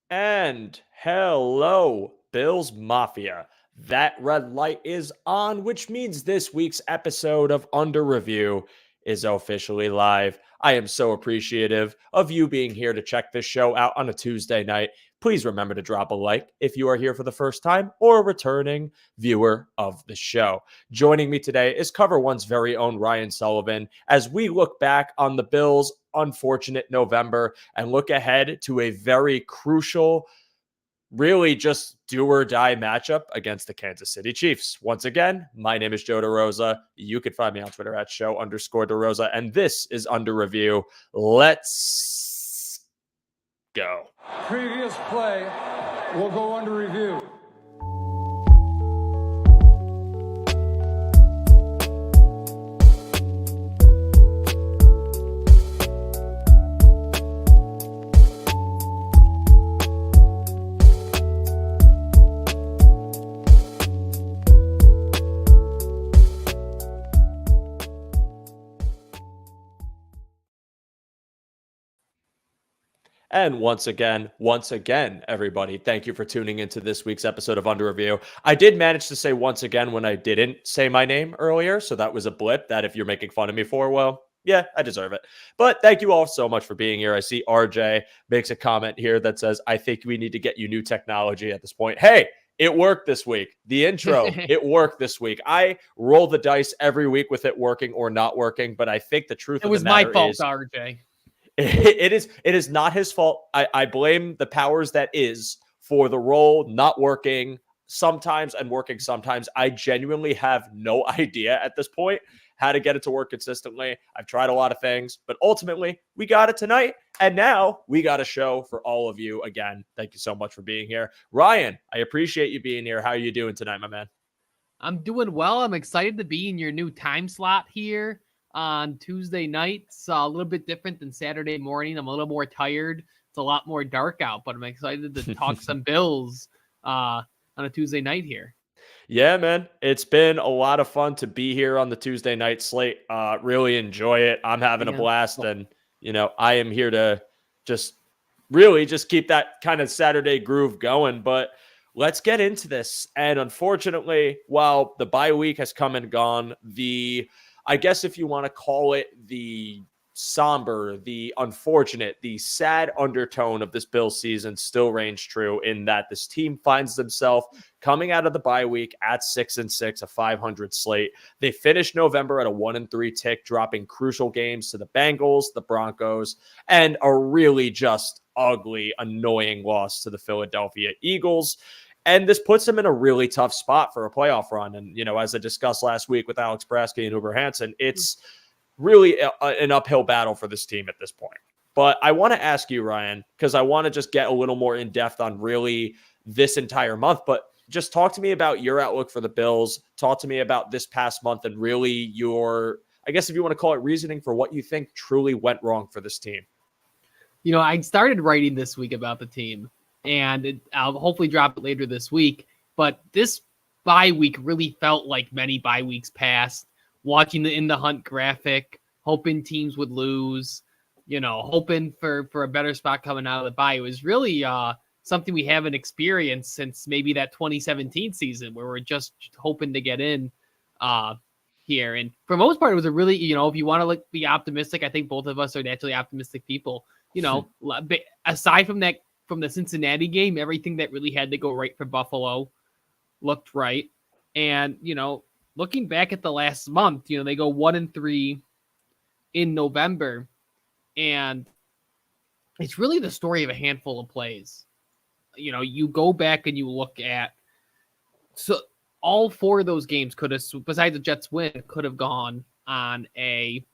And hello, Bills Mafia. That red light is on, which means this week's episode of Under Review is officially live. I am so appreciative of you being here to check this show out on a Tuesday night. Please remember to drop a like if you are here for the first time or a returning viewer of the show. Joining me today is Cover One's very own Ryan Sullivan as we look back on the Bills' unfortunate November and look ahead to a very crucial, really just do or die matchup against the Kansas City Chiefs. Once again, my name is Joe DeRosa. You can find me on Twitter at show_DeRosa, and this is Under Review. Let's go. Previous play will go under review. And once again, everybody, thank you for tuning into this week's episode of Under Review. I did manage to say once again when I didn't say my name earlier, so that was a blip that if you're making fun of me for, well, yeah, I deserve it. But thank you all so much for being here. I see RJ makes a comment here that says, I think we need to get you new technology at this point. Hey, it worked this week. The intro, it worked this week. I roll the dice every week with it working or not working, but I think the truth of the matter is... It was my fault, RJ. It is not his fault. I blame the powers that is for the role not working sometimes and working sometimes. I genuinely have no idea at this point how to get it to work consistently. I've tried a lot of things, but ultimately we got it tonight. And now we got a show for all of you. Again, thank you so much for being here. Ryan, I appreciate you being here. How are you doing tonight, my man? I'm doing well. I'm excited to be in your new time slot here on Tuesday nights. A little bit different than Saturday morning. I'm a little more tired. It's a lot more dark out, but I'm excited to talk some Bills on a Tuesday night here. Yeah, man. It's been a lot of fun to be here on the Tuesday night slate. Really enjoy it. I'm having a blast, and I am here to just keep that kind of Saturday groove going. But let's get into this. And unfortunately, while the bye week has come and gone, I guess if you want to call it the somber, the unfortunate, the sad undertone of this Bills season still reigns true in that this team finds themselves coming out of the bye week at 6-6, a 500 slate. They finished November at a 1-3 tick, dropping crucial games to the Bengals, the Broncos, and a really just ugly, annoying loss to the Philadelphia Eagles. And this puts them in a really tough spot for a playoff run. And, as I discussed last week with Alex Brasky and Uber Hansen, it's really an uphill battle for this team at this point. But I want to ask you, Ryan, because I want to just get a little more in depth on really this entire month. But just talk to me about your outlook for the Bills. Talk to me about this past month and really your, I guess if you want to call it reasoning for what you think truly went wrong for this team. I started writing this week about the team. And I'll hopefully drop it later this week. But this bye week really felt like many bye weeks past. Watching the In the Hunt graphic, hoping teams would lose, hoping for a better spot coming out of the bye. It was really something we haven't experienced since maybe that 2017 season where we're just hoping to get in here. And for the most part, it was a really, if you want to be optimistic, I think both of us are naturally optimistic people. Aside from that, from the Cincinnati game, everything that really had to go right for Buffalo looked right. And, looking back at the last month, they go 1-3 in November. And it's really the story of a handful of plays. You go back and you look at, so all four of those games could have, besides the Jets win, could have gone on a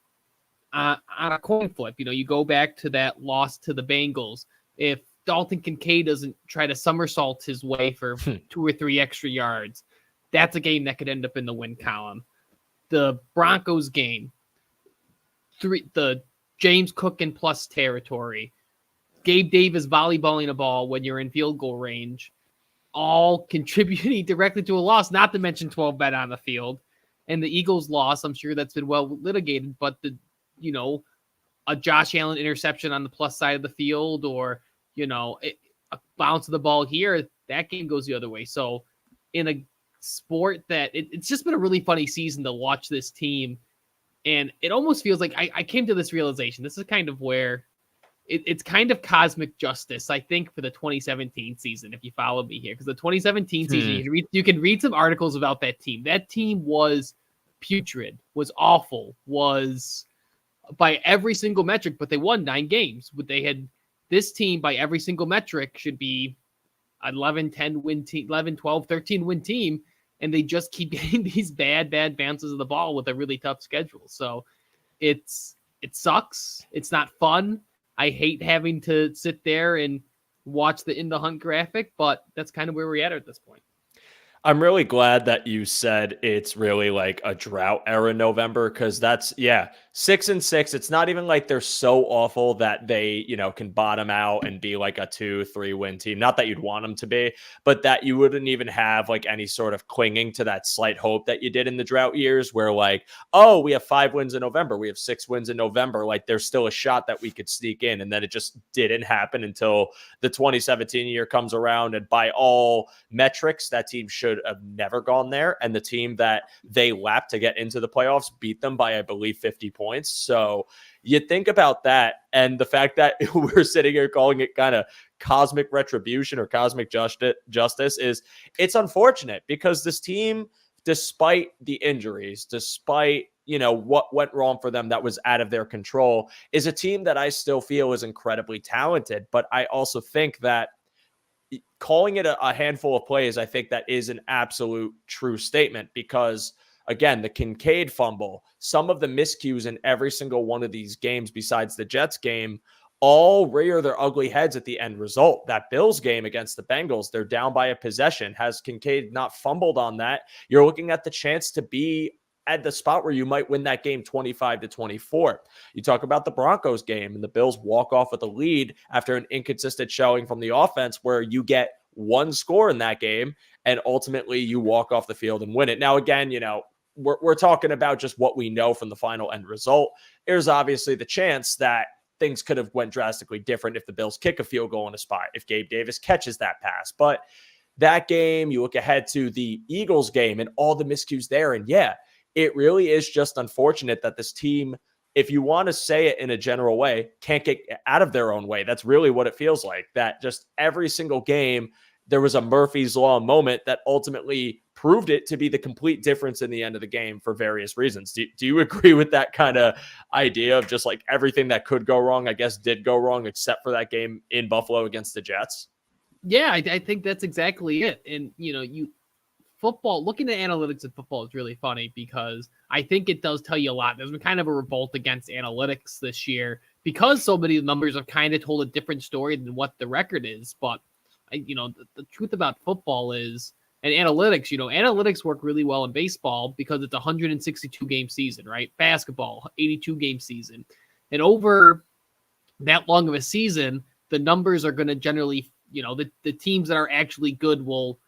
coin flip. You go back to that loss to the Bengals. If Dalton Kincaid doesn't try to somersault his way for 2 or 3 extra yards, that's a game that could end up in the win column. The Broncos game, the James Cook and plus territory, Gabe Davis volleyballing a ball when you're in field goal range, all contributing directly to a loss, not to mention 12 men on the field. And the Eagles loss, I'm sure that's been well litigated, but a Josh Allen interception on the plus side of the field, or a bounce of the ball here, that game goes the other way. So in a sport that it's just been a really funny season to watch this team. And it almost feels like I came to this realization. This is kind of where it's kind of cosmic justice, I think, for the 2017 season, if you follow me here. Because the 2017 season, you can read some articles about that team. That team was putrid, was awful, was by every single metric, but they won 9 games. This team, by every single metric, should be 11, 10 win team, 11, 12, 13 win team. And they just keep getting these bad bounces of the ball with a really tough schedule. So it sucks. It's not fun. I hate having to sit there and watch the In the Hunt graphic, but that's kind of where we're at this point. I'm really glad that you said it's really like a drought era November, because that's 6-6. It's not even like they're so awful that they, can bottom out and be like a 2-3 win team. Not that you'd want them to be, but that you wouldn't even have like any sort of clinging to that slight hope that you did in the drought years where like, oh, we have 5 wins in November. We have 6 wins in November. Like there's still a shot that we could sneak in. And then it just didn't happen until the 2017 year comes around. And by all metrics, that team should have never gone there. And the team that they lapped to get into the playoffs beat them by, I believe, 50 points. So you think about that, and the fact that we're sitting here calling it kind of cosmic retribution or cosmic justice it's unfortunate, because this team, despite the injuries, despite what went wrong for them that was out of their control, is a team that I still feel is incredibly talented. But I also think that calling it a handful of plays, I think that is an absolute true statement, because again, the Kincaid fumble, some of the miscues in every single one of these games besides the Jets game, all rear their ugly heads at the end result. That Bills game against the Bengals, they're down by a possession. Has Kincaid not fumbled on that, you're looking at the chance to be at the spot where you might win that game 25-24. You talk about the Broncos game and the Bills walk off with a lead after an inconsistent showing from the offense, where you get one score in that game and ultimately you walk off the field and win it. Now, again, we're talking about just what we know from the final end result. There's obviously the chance that things could have went drastically different if the Bills kick a field goal in a spot, if Gabe Davis catches that pass. But that game, you look ahead to the Eagles game and all the miscues there. And it really is just unfortunate that this team, if you want to say it in a general way, can't get out of their own way. That's really what it feels like, that just every single game, there was a Murphy's Law moment that ultimately proved it to be the complete difference in the end of the game for various reasons. Do you agree with that kind of idea of just like everything that could go wrong, I guess, did go wrong, except for that game in Buffalo against the Jets? Yeah, I think that's exactly it. And, football, looking at analytics in football is really funny, because I think it does tell you a lot. There's been kind of a revolt against analytics this year because so many numbers have kind of told a different story than what the record is. But, the truth about football is, and analytics, analytics work really well in baseball because it's a 162 game season, right? Basketball, 82 game season. And over that long of a season, the numbers are going to generally, the teams that are actually good will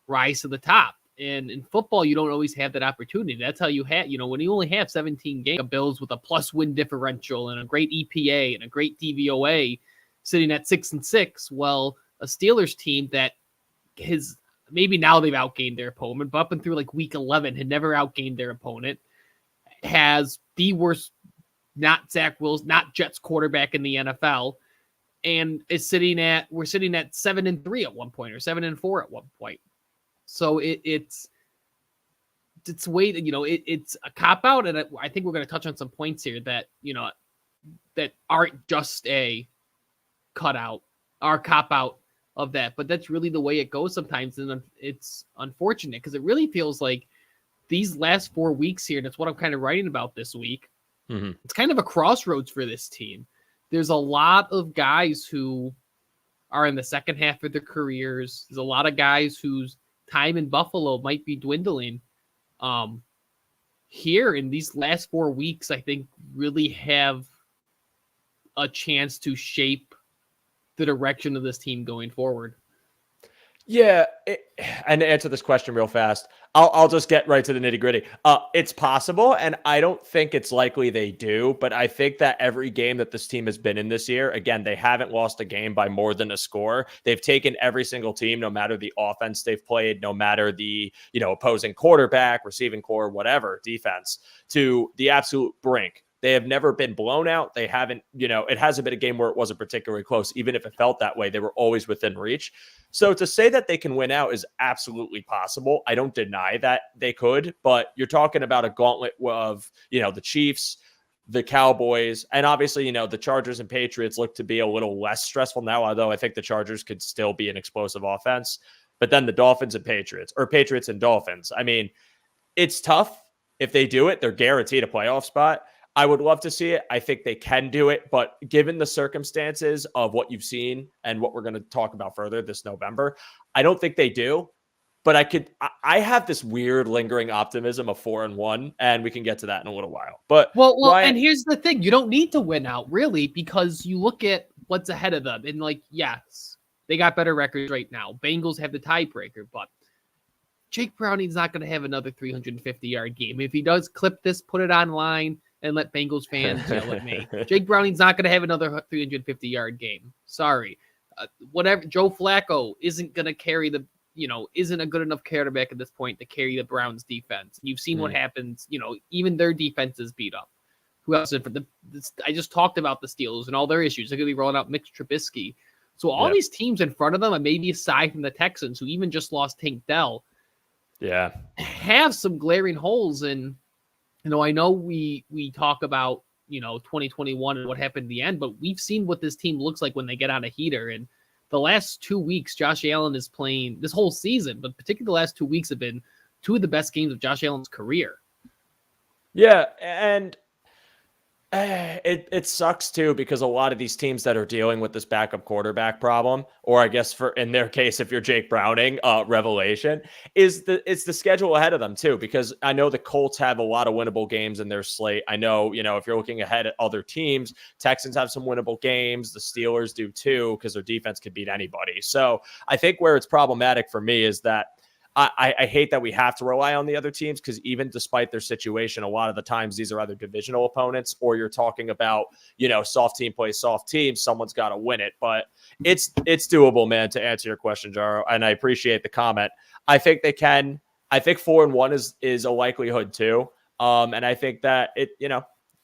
rise to the top. And in football, you don't always have that opportunity. That's how you have, when you only have 17 games, Bills with a plus win differential and a great EPA and a great DVOA sitting at 6-6. Well, a Steelers team that has, maybe now they've outgained their opponent, but up and through like week 11 had never outgained their opponent, has the worst, not Zach Wilson, not Jets quarterback in the NFL, and we're sitting at 7-3 at one point, or 7-4 at one point. So it's way, it's a cop out. And I think we're going to touch on some points here that, that aren't just a cutout or cop out of that, but that's really the way it goes sometimes. And it's unfortunate, because it really feels like these last 4 weeks here, and that's what I'm kind of writing about this week. Mm-hmm. It's kind of a crossroads for this team. There's a lot of guys who are in the second half of their careers. There's a lot of guys whose time in Buffalo might be dwindling. Here in these last 4 weeks, I think really have a chance to shape the direction of this team going forward. Yeah, and to answer this question real fast, I'll just get right to the nitty gritty. It's possible, and I don't think it's likely they do, but I think that every game that this team has been in this year, again, they haven't lost a game by more than a score. They've taken every single team, no matter the offense they've played, no matter the, opposing quarterback, receiving core, whatever, defense, to the absolute brink. They have never been blown out. They haven't, it hasn't been a game where it wasn't particularly close. Even if it felt that way, they were always within reach. So to say that they can win out is absolutely possible. I don't deny that they could, but you're talking about a gauntlet of, the Chiefs, the Cowboys, and obviously, the Chargers and Patriots look to be a little less stressful now, although I think the Chargers could still be an explosive offense. But then the Dolphins and Patriots, or Patriots and Dolphins. I mean, it's tough. If they do it, they're guaranteed a playoff spot. I would love to see it. I think they can do it, but given the circumstances of what you've seen and what we're going to talk about further this November, I don't think they do. But I have this weird lingering optimism of 4-1, and we can get to that in a little while. But well, Ryan, and here's the thing: you don't need to win out really, because you look at what's ahead of them, and yes, they got better records right now. Bengals have the tiebreaker, but Jake Browning's not going to have another 350-yard game. If he does, clip this, put it online, and let Bengals fans yell at me. Jake Browning's not going to have another 350-yard game. Sorry. Whatever. Joe Flacco isn't going to carry isn't a good enough quarterback at this point to carry the Browns defense. You've seen what happens. Even their defense is beat up. Who else? I just talked about the Steelers and all their issues. They're going to be rolling out Mitch Trubisky. So all these teams in front of them, and maybe aside from the Texans, who even just lost Tank Dell, have some glaring holes. And I know we talk about 2021 and what happened in the end, but we've seen what this team looks like when they get on a heater. And the last 2 weeks, Josh Allen is playing this whole season, but particularly the last 2 weeks have been two of the best games of Josh Allen's career. Yeah, and it sucks too, because a lot of these teams that are dealing with this backup quarterback problem, or I guess in their case, if you're Jake Browning, revelation, it's the schedule ahead of them too, because I know the Colts have a lot of winnable games in their slate. I know, if you're looking ahead at other teams, Texans have some winnable games. The Steelers do too, because their defense could beat anybody. So I think where it's problematic for me is that I hate that we have to rely on the other teams, because even despite their situation, a lot of the times these are either divisional opponents, or you're talking about, soft team plays soft team. Someone's got to win it, but it's doable, man, to answer your question, Jaro. And I appreciate the comment. I think they can. I think 4-1 is a likelihood too. And I think that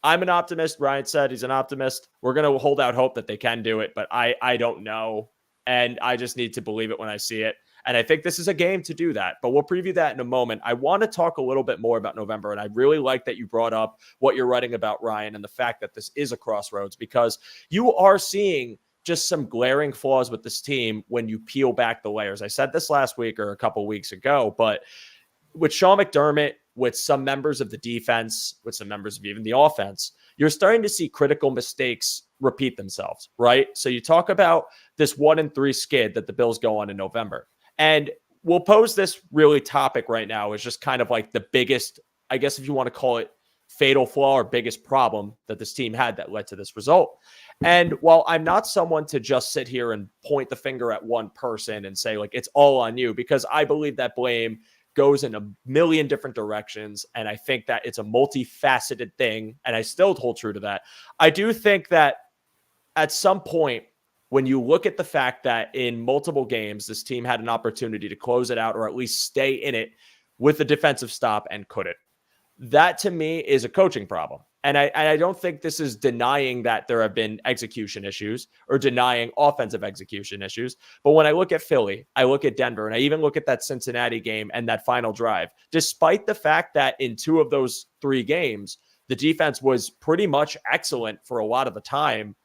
I'm an optimist. Ryan said he's an optimist. We're going to hold out hope that they can do it, but I don't know. And I just need to believe it when I see it. And I think this is a game to do that, but we'll preview that in a moment. I want to talk a little bit more about November, and I really like that you brought up what you're writing about, Ryan, and the fact that this is a crossroads, because you are seeing just some glaring flaws with this team when you peel back the layers. I said this last week or a couple weeks ago, but with Sean McDermott, with some members of the defense, with some members of even the offense, you're starting to see critical mistakes repeat themselves, right? So you talk about this 1-3 skid that the Bills go on in November. And we'll pose this really topic right now as just kind of like the biggest, I guess if you want to call it, fatal flaw or biggest problem that this team had that led to this result. And while I'm not someone to just sit here and point the finger at one person and say, like, it's all on you, because I believe that blame goes in a million different directions. And I think that it's a multifaceted thing. And I still hold true to that. I do think that at some point, when you look at the fact that in multiple games, this team had an opportunity to close it out or at least stay in it with a defensive stop and couldn't. That to me is a coaching problem. And I don't think this is denying that there have been execution issues or denying offensive execution issues. But when I look at Philly, I look at Denver, and I even look at that Cincinnati game and that final drive, despite the fact that in 2 of those 3 games, the defense was pretty much excellent for a lot of the time.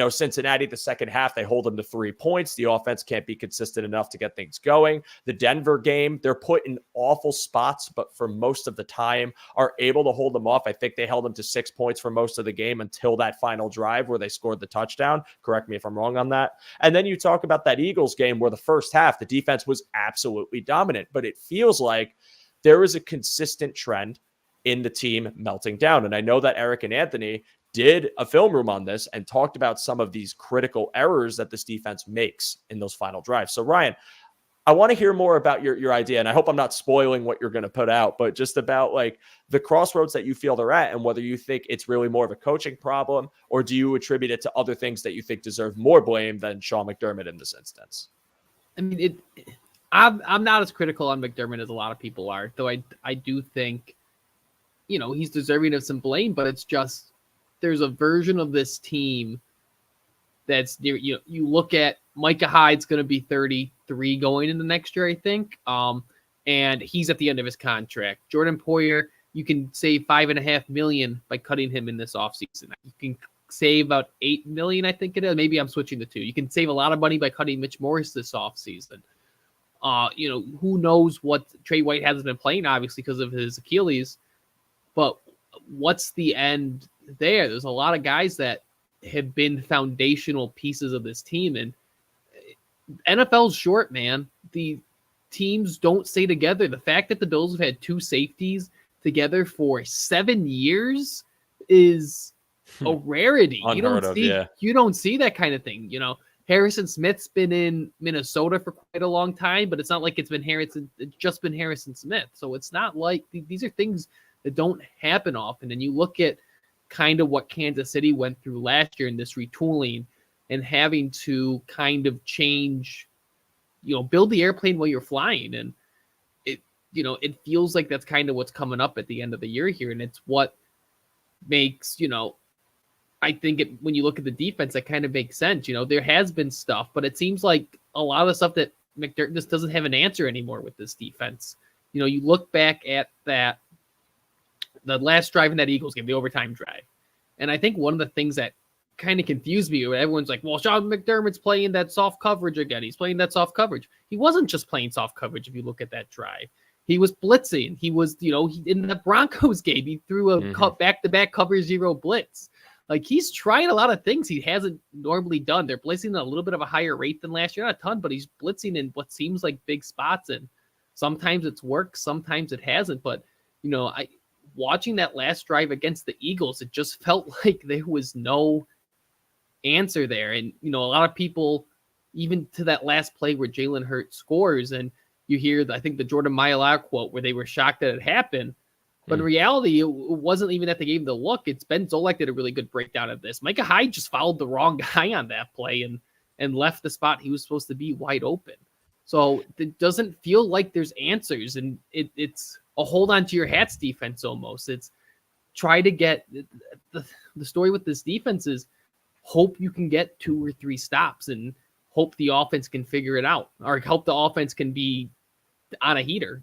Cincinnati, the second half, they hold them to 3 points. The offense can't be consistent enough to get things going. The Denver game, they're put in awful spots, but for most of the time are able to hold them off. I think they held them to 6 points for most of the game until that final drive where they scored the touchdown. Correct me if I'm wrong on that. And then you talk about that Eagles game where the first half, the defense was absolutely dominant, but it feels like there is a consistent trend in the team melting down. And I know that Eric and Anthony did a film room on this and talked about some of these critical errors that this defense makes in those final drives. So Ryan, I want to hear more about your idea, and I hope I'm not spoiling what you're going to put out, but just about like the crossroads that you feel they're at and whether you think it's really more of a coaching problem, or do you attribute it to other things that you think deserve more blame than Sean McDermott in this instance? I mean, I'm not as critical on McDermott as a lot of people are, though I do think, he's deserving of some blame, but it's just there's a version of this team that's near, you look at Micah Hyde's going to be 33 going into next year, I think. And he's at the end of his contract. Jordan Poyer, you can save $5.5 million by cutting him in this offseason. You can save about $8 million, I think it is. Maybe I'm switching the two. You can save a lot of money by cutting Mitch Morris this offseason. Who knows what Trey White hasn't been playing, obviously, because of his Achilles. But what's the end there? There's a lot of guys that have been foundational pieces of this team, and NFL's short, man. The teams don't stay together. The fact that the Bills have had two safeties together for 7 years is a rarity. You don't see that kind of thing. Harrison Smith's been in Minnesota for quite a long time, but it's not like it's just been Harrison Smith. So it's not like these are things that don't happen often. And you look at kind of what Kansas City went through last year in this retooling and having to kind of change, build the airplane while you're flying. And it feels like that's kind of what's coming up at the end of the year here. And it's what makes, I think when you look at the defense, that kind of makes sense. There has been stuff, but it seems like a lot of the stuff that McDermott just doesn't have an answer anymore with this defense. You look back at the last drive in that Eagles game, the overtime drive. And I think one of the things that kind of confused me, everyone's like, well, Sean McDermott's playing that soft coverage again. He's playing that soft coverage. He wasn't just playing soft coverage if you look at that drive. He was blitzing. He was, in the Broncos game, he threw a back-to-back cover zero blitz. Like, he's trying a lot of things he hasn't normally done. They're blitzing at a little bit of a higher rate than last year. Not a ton, but he's blitzing in what seems like big spots. And sometimes it's worked, sometimes it hasn't. But, watching that last drive against the Eagles, it just felt like there was no answer there. And, a lot of people, even to that last play where Jalen Hurts scores, and you hear, I think, the Jordan Mailata quote where they were shocked that it happened. But in reality, it wasn't even that they gave him the look. It's Ben Zolak did a really good breakdown of this. Micah Hyde just followed the wrong guy on that play and left the spot he was supposed to be wide open. So it doesn't feel like there's answers, and it's a hold on to your hats defense almost. It's try to get the story with this defense is hope you can get 2 or 3 stops and hope the offense can figure it out, or hope the offense can be on a heater.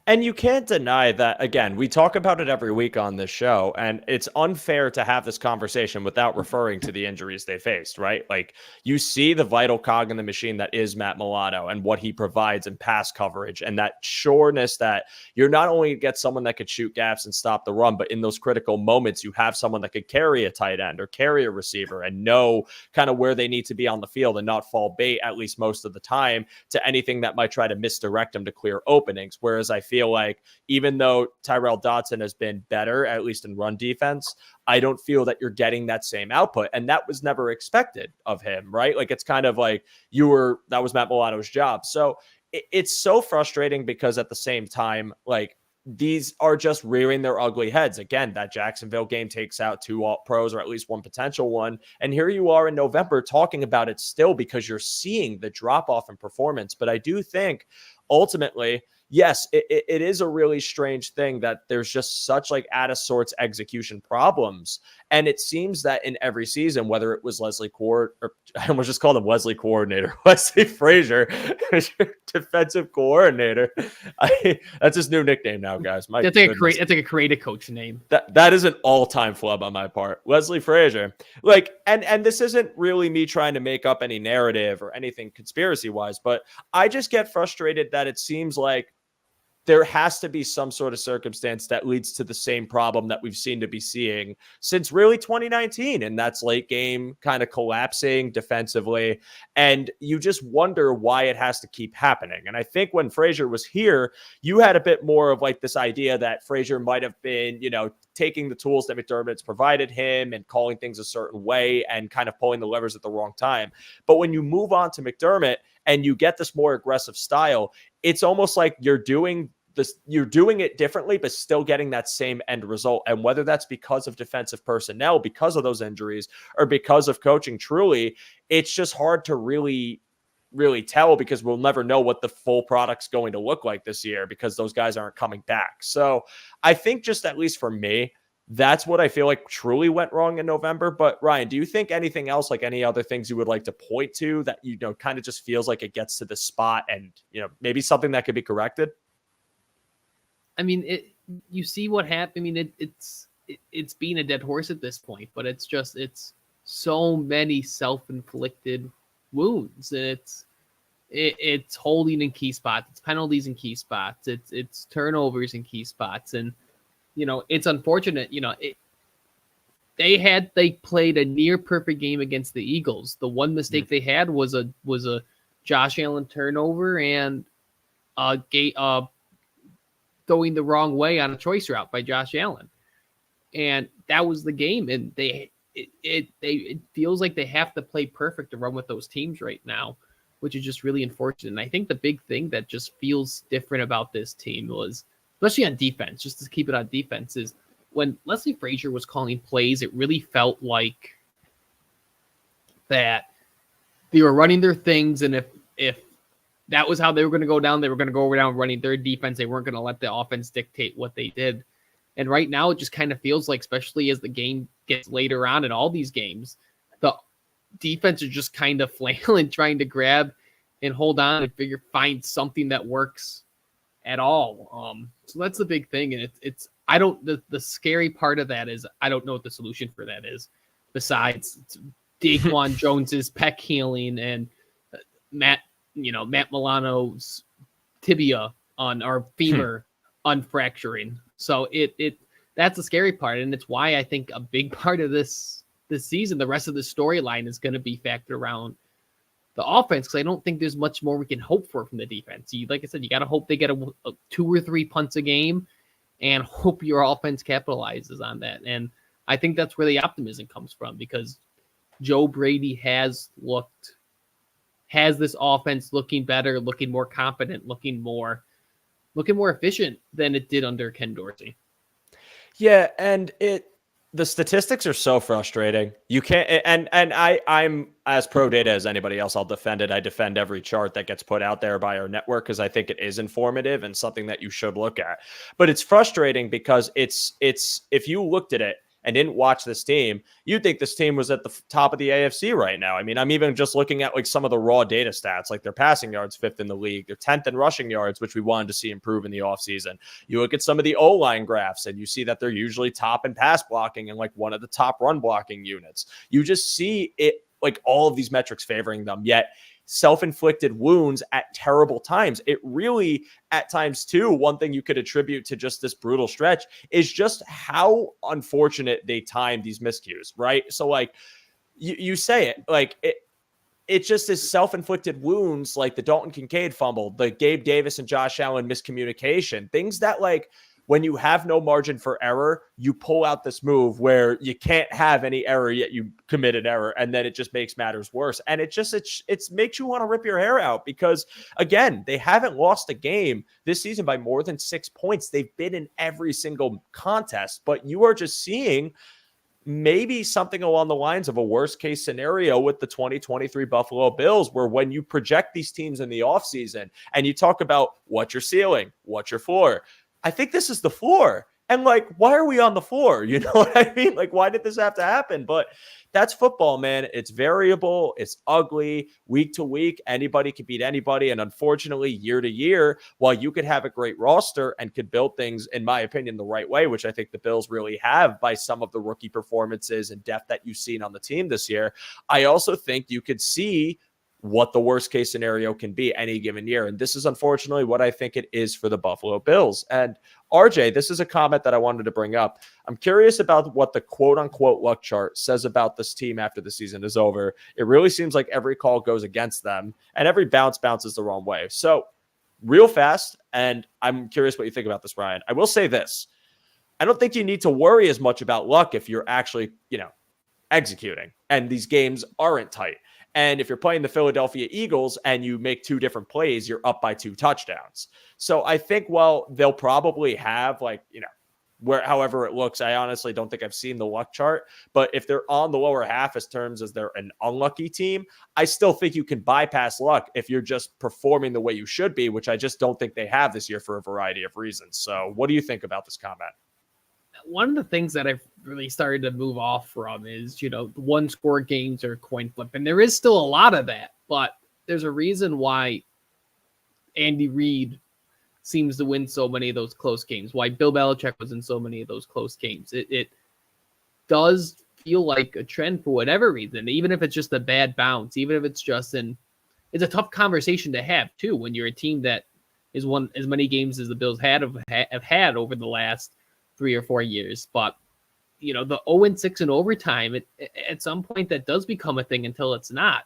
And you can't deny that, again, we talk about it every week on this show, and it's unfair to have this conversation without referring to the injuries they faced, right? Like, you see the vital cog in the machine that is Matt Milano and what he provides in pass coverage, and that sureness that you're not only get someone that could shoot gaps and stop the run, but in those critical moments, you have someone that could carry a tight end or carry a receiver and know kind of where they need to be on the field and not fall bait, at least most of the time, to anything that might try to misdirect them to clear openings. Whereas I feel like even though Tyrell Dodson has been better, at least in run defense, I don't feel that you're getting that same output. And that was never expected of him, right? Like, it's kind of like that was Matt Milano's job. So it's so frustrating because at the same time, like, these are just rearing their ugly heads. Again, that Jacksonville game takes out 2 All-Pros, or at least one potential one. And here you are in November talking about it still because you're seeing the drop-off in performance. But I do think ultimately, yes, it is a really strange thing that there's just such like out of sorts execution problems. And it seems that in every season, whether it was Wesley Frazier, defensive coordinator. That's his new nickname now, guys. That's like a creative coach name. That is an all-time flub on my part. Wesley Frazier. Like, and this isn't really me trying to make up any narrative or anything conspiracy-wise, but I just get frustrated that it seems like there has to be some sort of circumstance that leads to the same problem that we've seen to be seeing since really 2019. And that's late game kind of collapsing defensively. And you just wonder why it has to keep happening. And I think when Frazier was here, you had a bit more of like this idea that Frazier might have been, taking the tools that McDermott's provided him and calling things a certain way and kind of pulling the levers at the wrong time. But when you move on to McDermott and you get this more aggressive style, it's almost like you're doing it differently, but still getting that same end result. And whether that's because of defensive personnel, because of those injuries, or because of coaching, truly, it's just hard to really tell, because we'll never know what the full product's going to look like this year because those guys aren't coming back. So I think, just at least for me, that's what I feel like truly went wrong in November. But Ryan, do you think anything else, like any other things you would like to point to that, kind of just feels like it gets to the spot and, maybe something that could be corrected? I mean, you see what happened. I mean, it's being a dead horse at this point, but it's so many self-inflicted wounds, and it's holding in key spots, it's penalties in key spots, it's turnovers in key spots, and it's unfortunate. They played a near perfect game against the Eagles. The one mistake they had was a Josh Allen turnover and going the wrong way on a choice route by Josh Allen, and that was the game. And it feels like they have to play perfect to run with those teams right now, which is just really unfortunate. And I think the big thing that just feels different about this team was, especially on defense, just to keep it on defense, is when Leslie Frazier was calling plays, it really felt like that they were running their things, and if that was how they were going to go down, they were going to go down running their defense. They weren't going to let the offense dictate what they did. And right now, it just kind of feels like, especially as the game gets later on in all these games, the defense is just kind of flailing, trying to grab and hold on and find something that works at all. So that's the big thing. And the scary part of that is I don't know what the solution for that is, besides Daquan Jones's pec healing and Matt Milano's tibia or femur unfracturing. So that's the scary part, and it's why I think a big part of this season, the rest of the storyline, is going to be factored around the offense, because I don't think there's much more we can hope for from the defense. Like I said, you got to hope they get a 2 or 3 punts a game, and hope your offense capitalizes on that. And I think that's where the optimism comes from, because Joe Brady has this offense looking better, looking more confident, looking more efficient than it did under Ken Dorsey. Yeah, and the statistics are so frustrating. You can't, and I'm as pro data as anybody else. I'll defend it. I defend every chart that gets put out there by our network, because I think it is informative and something that you should look at. But it's frustrating because it's if you looked at it and didn't watch this team, you'd think this team was at the top of the AFC right now. I mean, I'm even just looking at like some of the raw data stats, like their passing yards 5th in the league, they're 10th in rushing yards, which we wanted to see improve in the offseason. You look at some of the O-line graphs and you see that they're usually top in pass blocking and like one of the top run blocking units. You just see it, like all of these metrics favoring them, yet self-inflicted wounds at terrible times. It really, at times too, one thing you could attribute to just this brutal stretch is just how unfortunate they timed these miscues, right? So like you say it, like it just is self-inflicted wounds, like the Dalton Kincaid fumble, the Gabe Davis and Josh Allen miscommunication, things that, like, when you have no margin for error, you pull out this move where you can't have any error, yet you commit an error, and then it just makes matters worse. And it makes you want to rip your hair out, because again, they haven't lost a game this season by more than 6 points. They've been in every single contest, but you are just seeing maybe something along the lines of a worst case scenario with the 2023 Buffalo Bills, where when you project these teams in the offseason and you talk about what's your ceiling, what's your floor, I think this is the floor. And like, why are we on the floor? You know what I mean? Like, why did this have to happen? But that's football, man. It's variable. It's ugly. Week to week, anybody can beat anybody. And unfortunately, year to year, while you could have a great roster and could build things, in my opinion, the right way, which I think the Bills really have by some of the rookie performances and depth that you've seen on the team this year, I also think you could see what the worst case scenario can be any given year. And this is unfortunately what I think it is for the Buffalo Bills. And RJ, this is a comment that I wanted to bring up. I'm curious about what the quote unquote luck chart says about this team after the season is over. It really seems like every call goes against them and every bounce bounces the wrong way. So real fast, and I'm curious what you think about this, Ryan. I will say this. I don't think you need to worry as much about luck if you're actually, executing and these games aren't tight. And if you're playing the Philadelphia Eagles and you make 2 different plays, you're up by 2 touchdowns. So I think, well, they'll probably have however it looks. I honestly don't think I've seen the luck chart, but if they're on the lower half as terms as they're an unlucky team, I still think you can bypass luck if you're just performing the way you should be, which I just don't think they have this year for a variety of reasons. So what do you think about this comment? One of the things that I've really started to move off from is, the 1-score games or coin flip. And there is still a lot of that, but there's a reason why Andy Reid seems to win so many of those close games, why Bill Belichick was in so many of those close games. It does feel like a trend for whatever reason, even if it's just a bad bounce, even if it's just it's a tough conversation to have too, when you're a team that is won as many games as the Bills have had over the last 3 or 4 years. But the 0-6 in overtime, at some point that does become a thing until it's not.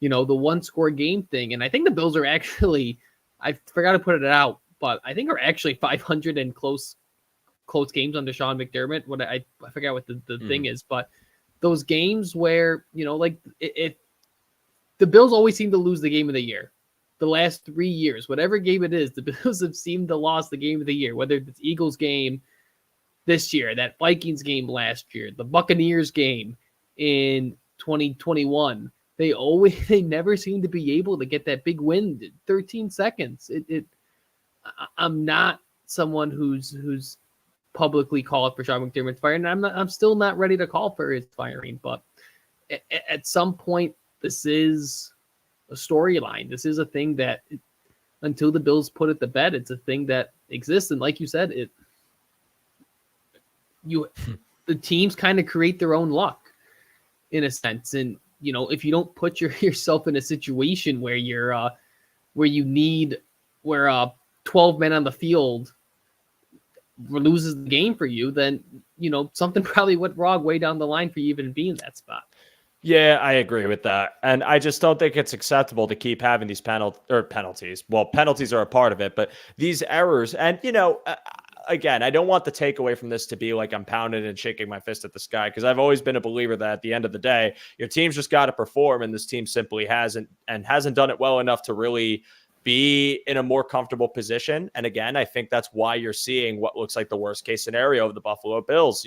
The 1-score game thing. And I think the Bills are actually, I forgot to put it out, but I think are actually 500 in close games under Sean McDermott. I forgot what the thing is, but those games where, the Bills always seem to lose the game of the year. The last 3 years, whatever game it is, the Bills have seemed to lose the game of the year, whether it's Eagles game this year, that Vikings game last year, the Buccaneers game in 2021. They never seem to be able to get that big win. 13 seconds. I'm not someone who's publicly called for Sean McDermott's firing, and I'm still not ready to call for his firing. But at some point, this is a storyline. This is a thing that until the Bills put it to bed, it's a thing that exists. And like you said, the teams kind of create their own luck in a sense. And, if you don't put yourself in a situation where you're, where 12 men on the field loses the game for you, then, something probably went wrong way down the line for you even being in that spot. Yeah, I agree with that. And I just don't think it's acceptable to keep having these penalties. Well, penalties are a part of it, but these errors and, again, I don't want the takeaway from this to be like I'm pounding and shaking my fist at the sky, because I've always been a believer that at the end of the day, your team's just got to perform, and this team simply hasn't done it well enough to really be in a more comfortable position. And again, I think that's why you're seeing what looks like the worst case scenario of the Buffalo Bills.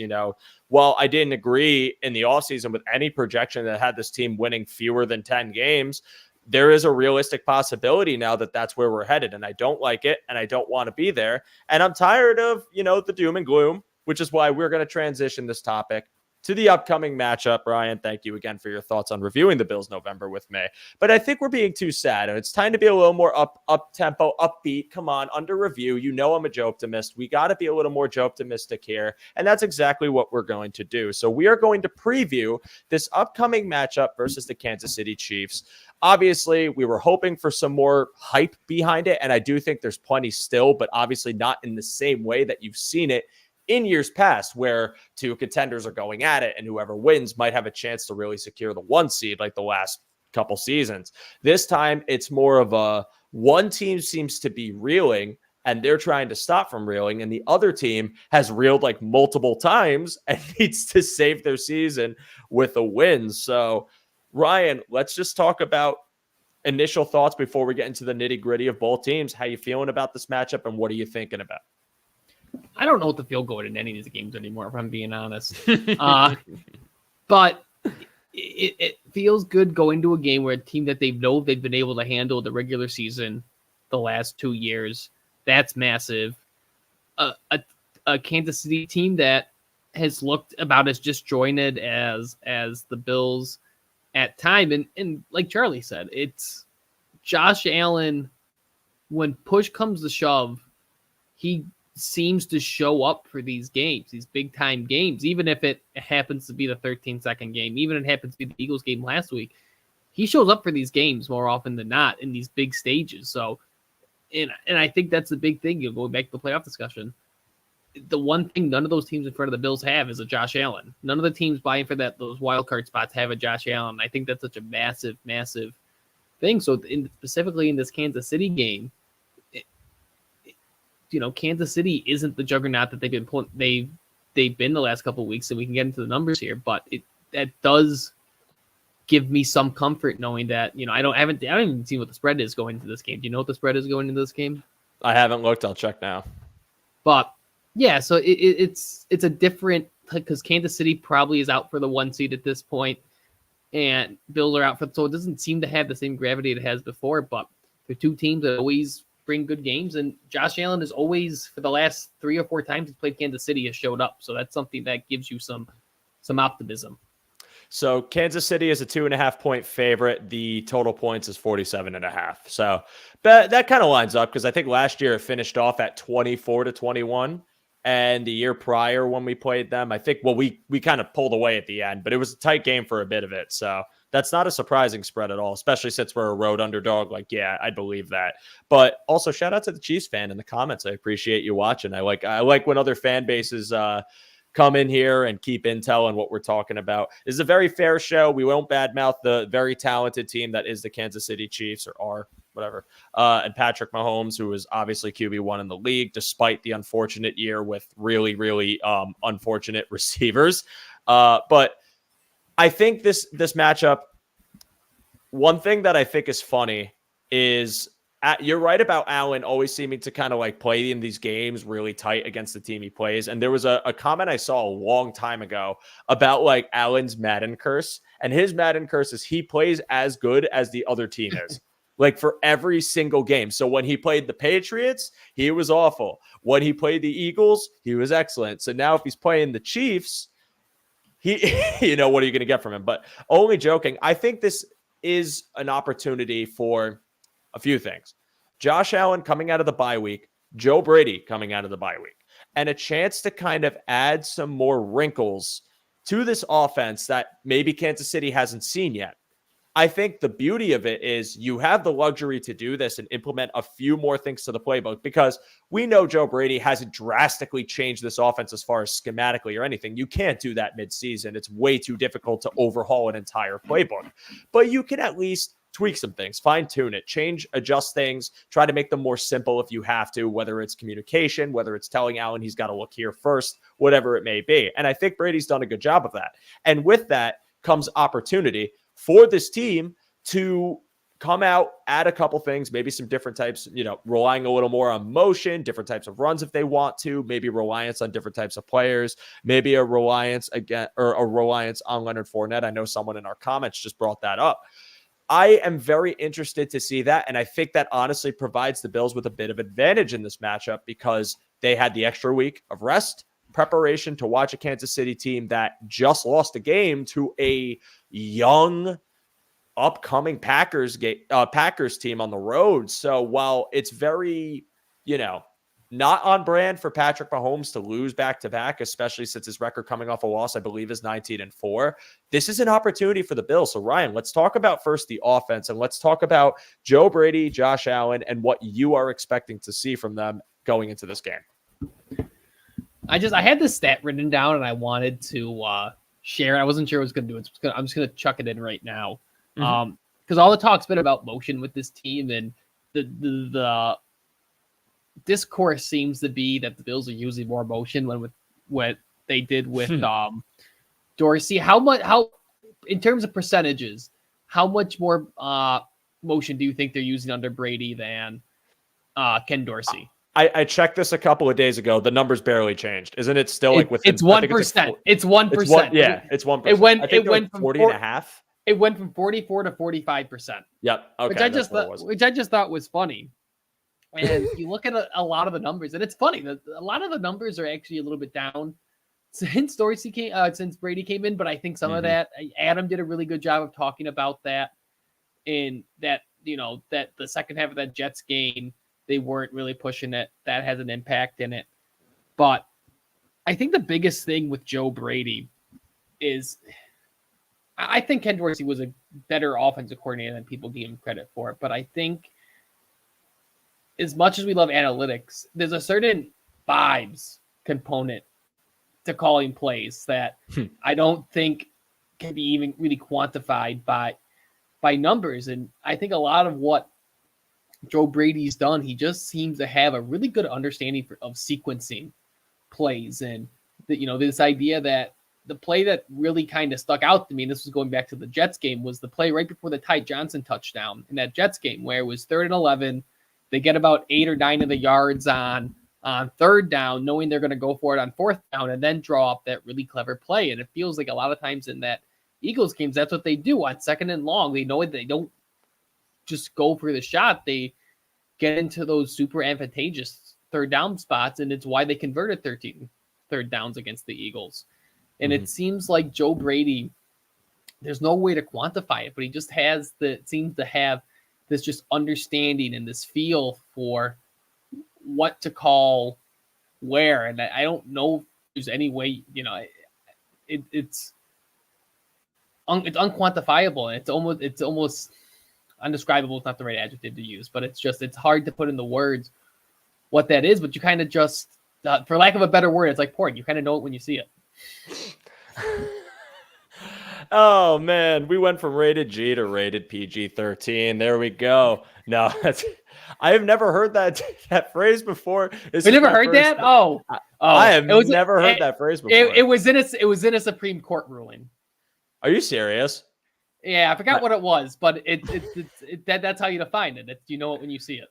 While I didn't agree in the offseason with any projection that had this team winning fewer than 10 games, there is a realistic possibility now that that's where we're headed. And I don't like it, and I don't want to be there. And I'm tired of, the doom and gloom, which is why we're going to transition this topic to the upcoming matchup. Ryan, thank you again for your thoughts on reviewing the Bills November with me. But I think we're being too sad, and it's time to be a little more up-tempo, upbeat. Come on, under review. I'm a joke-optimist. We got to be a little more joke-optimistic here, and that's exactly what we're going to do. So we are going to preview this upcoming matchup versus the Kansas City Chiefs. Obviously, we were hoping for some more hype behind it, and I do think there's plenty still, but obviously not in the same way that you've seen it in years past, where 2 contenders are going at it and whoever wins might have a chance to really secure the 1 seed like the last couple seasons. This time, it's more of a one team seems to be reeling and they're trying to stop from reeling, and the other team has reeled like multiple times and needs to save their season with a win. So, Ryan, let's just talk about initial thoughts before we get into the nitty-gritty of both teams. How you feeling about this matchup, and what are you thinking about? I don't know what to feel going in any of these games anymore, if I'm being honest. But it feels good going to a game where a team that they've been able to handle the regular season the last 2 years. That's massive. A Kansas City team that has looked about as disjointed as the Bills at time. And like Charlie said, it's Josh Allen, when push comes to shove, he seems to show up for these games, these big time games, even if it happens to be the 13-second game, even if it happens to be the Eagles game last week. he shows up for these games more often than not in these big stages. So, and I think that's the big thing. You'll go back to the playoff discussion. The one thing none of those teams in front of the Bills have is a Josh Allen. None of the teams vying for those wild card spots have a Josh Allen. I think that's such a massive, massive thing. So, specifically in this Kansas City game, Kansas City isn't the juggernaut that they've been the last couple of weeks, and we can get into the numbers here. But that does give me some comfort knowing that I haven't even seen what the spread is going into this game. Do you know what the spread is going into this game? I haven't looked. I'll check now. But yeah, so it's a different, because Kansas City probably is out for the 1 seed at this point, and Bills are out so it doesn't seem to have the same gravity it has before. But the two teams that always bring good games, and Josh Allen is always, for the last 3 or 4 times he's played Kansas City, has showed up. So that's something that gives you some optimism. So Kansas City is a 2.5-point favorite. The total points is 47.5. So that kind of lines up, because I think last year it finished off at 24-21. And the year prior when we played them, I think, we kind of pulled away at the end, but it was a tight game for a bit of it. So that's not a surprising spread at all, especially since we're a road underdog. Like, yeah, I believe that. But also shout out to the Chiefs fan in the comments. I appreciate you watching. I like when other fan bases come in here and keep intel on what we're talking about. This is a very fair show. We won't badmouth the very talented team that is the Kansas City Chiefs, or are, whatever. And Patrick Mahomes, who is obviously QB1 in the league, despite the unfortunate year with really, really unfortunate receivers. But I think this matchup, one thing that I think is funny is you're right about Allen always seeming to kind of like play in these games really tight against the team he plays. And there was a comment I saw a long time ago about like Allen's Madden curse. And his Madden curse is he plays as good as the other team is. Like for every single game. So when he played the Patriots, he was awful. When he played the Eagles, he was excellent. So now if he's playing the Chiefs, what are you going to get from him? But only joking. I think this is an opportunity for a few things. Josh Allen coming out of the bye week, Joe Brady coming out of the bye week, and a chance to kind of add some more wrinkles to this offense that maybe Kansas City hasn't seen yet. I think the beauty of it is you have the luxury to do this and implement a few more things to the playbook, because we know Joe Brady hasn't drastically changed this offense as far as schematically or anything. You can't do that midseason. It's way too difficult to overhaul an entire playbook. But you can at least tweak some things, fine tune it, change, adjust things, try to make them more simple if you have to, whether it's communication, whether it's telling Allen he's got to look here first, whatever it may be. And I think Brady's done a good job of that. And with that comes opportunity for this team to come out, add a couple things, maybe some different types, relying a little more on motion, different types of runs if they want to, maybe reliance on different types of players, maybe a reliance on Leonard Fournette. I know someone in our comments just brought that up. I am very interested to see that, and I think that honestly provides the Bills with a bit of advantage in this matchup, because they had the extra week of rest, preparation to watch a Kansas City team that just lost a game to a young, upcoming Packers team on the road. So while it's very, not on brand for Patrick Mahomes to lose back-to-back, especially since his record coming off a loss, I believe, is 19-4. This is an opportunity for the Bills. So Ryan, let's talk about first the offense, and let's talk about Joe Brady, Josh Allen, and what you are expecting to see from them going into this game. I had this stat written down and I wanted to share it. I wasn't sure I was going to do it. So I'm just going to chuck it in right now. Because all the talk's been about motion with this team, and the discourse seems to be that the Bills are using more motion with what they did with Dorsey. How in terms of percentages, how much more motion do you think they're using under Brady than Ken Dorsey? I checked this a couple of days ago. The numbers barely changed. Isn't it still like within? It's 1%. It's 1%. Yeah, it's 1%. It went from 40.5. It went from 44 to 45%. Yep. Okay. Which I just thought was funny. And you look at a lot of the numbers, and it's funny that a lot of the numbers are actually a little bit down since since Brady came in. But I think some of that, Adam did a really good job of talking about that. In that, that the second half of that Jets game, they weren't really pushing it. That has an impact in it. But I think the biggest thing with Joe Brady is, I think Ken Dorsey was a better offensive coordinator than people give him credit for. But I think as much as we love analytics, there's a certain vibes component to calling plays that I don't think can be even really quantified by numbers. And I think a lot of what Joe Brady's done, he just seems to have a really good understanding of sequencing plays. And this idea that the play that really kind of stuck out to me, and this was going back to the Jets game, was the play right before the Ty Johnson touchdown in that Jets game where it was 3rd and 11. They get about 8 or 9 of the yards on 3rd down, knowing they're going to go for it on 4th down, and then draw up that really clever play. And it feels like a lot of times in that Eagles games, that's what they do on 2nd and long. They know they don't just go for the shot. They get into those super advantageous 3rd down spots, and it's why they converted 13 3rd downs against the Eagles. And it seems like Joe Brady, there's no way to quantify it, but he just seems to have this just understanding and this feel for what to call where. And I don't know if there's any way, it's unquantifiable. And it's almost undescribable. It's not the right adjective to use, but it's hard to put into words what that is. But you kind of just, for lack of a better word, it's like porn. You kind of know it when you see it. Oh man, we went from rated G to rated PG-13. There we go. No, I have never heard that phrase before. You never heard that? Oh, I have never heard that phrase before. It was in a Supreme Court ruling. Are you serious? Yeah, I forgot what it was, but that's how you define it. You know it when you see it.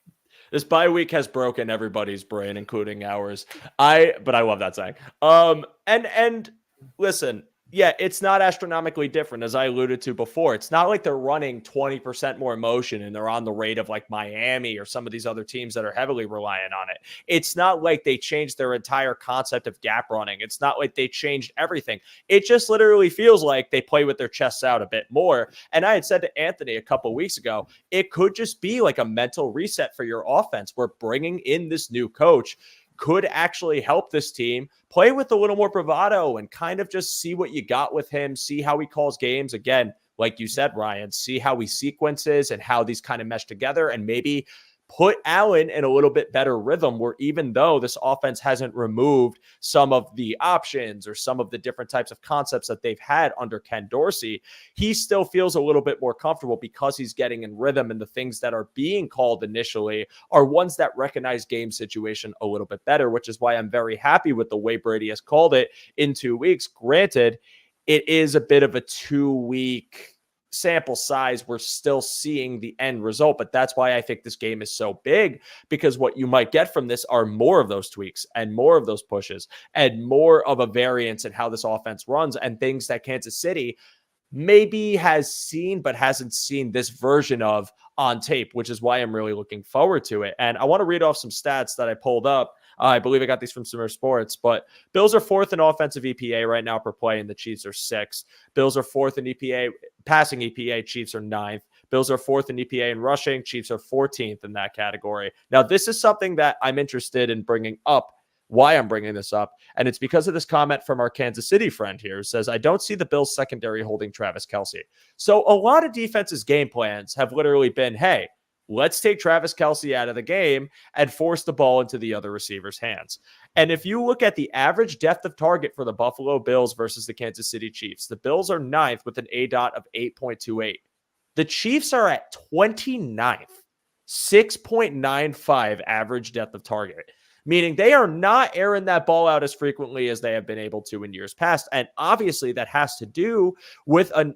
This bye week has broken everybody's brain, including ours. But I love that saying. And listen, yeah, it's not astronomically different, as I alluded to before. It's not like they're running 20% more motion and they're on the rate of like Miami or some of these other teams that are heavily reliant on it. It's not like they changed their entire concept of gap running. It's not like they changed everything. It just literally feels like they play with their chests out a bit more. And I had said to Anthony a couple weeks ago, it could just be like a mental reset for your offense. We're bringing in this new coach could actually help this team play with a little more bravado and kind of just see what you got with him, see how he calls games. Again, like you said, Ryan, see how he sequences and how these kind of mesh together, and maybe put Allen in a little bit better rhythm where even though this offense hasn't removed some of the options or some of the different types of concepts that they've had under Ken Dorsey, he still feels a little bit more comfortable because he's getting in rhythm, and the things that are being called initially are ones that recognize game situation a little bit better, which is why I'm very happy with the way Brady has called it in 2 weeks. Granted, it is a bit of a 2-week sample size. We're still seeing the end result, but that's why I think this game is so big, because what you might get from this are more of those tweaks and more of those pushes and more of a variance in how this offense runs, and things that Kansas City maybe has seen but hasn't seen this version of on tape, which is why I'm really looking forward to it. And I want to read off some stats that I pulled up. I believe I got these from Summer Sports, but Bills are 4th in offensive EPA right now per play, and the Chiefs are 6th. Bills are 4th in EPA, passing EPA, Chiefs are 9th. Bills are 4th in EPA in rushing, Chiefs are 14th in that category. Now, this is something that I'm interested in bringing up, why I'm bringing this up, and it's because of this comment from our Kansas City friend here, who says, I don't see the Bills secondary holding Travis Kelce. So a lot of defenses' game plans have literally been, hey, let's take Travis Kelce out of the game and force the ball into the other receiver's hands. And if you look at the average depth of target for the Buffalo Bills versus the Kansas City Chiefs, the Bills are 9th with an ADOT of 8.28. The Chiefs are at 29th, 6.95 average depth of target, meaning they are not airing that ball out as frequently as they have been able to in years past. And obviously that has to do with an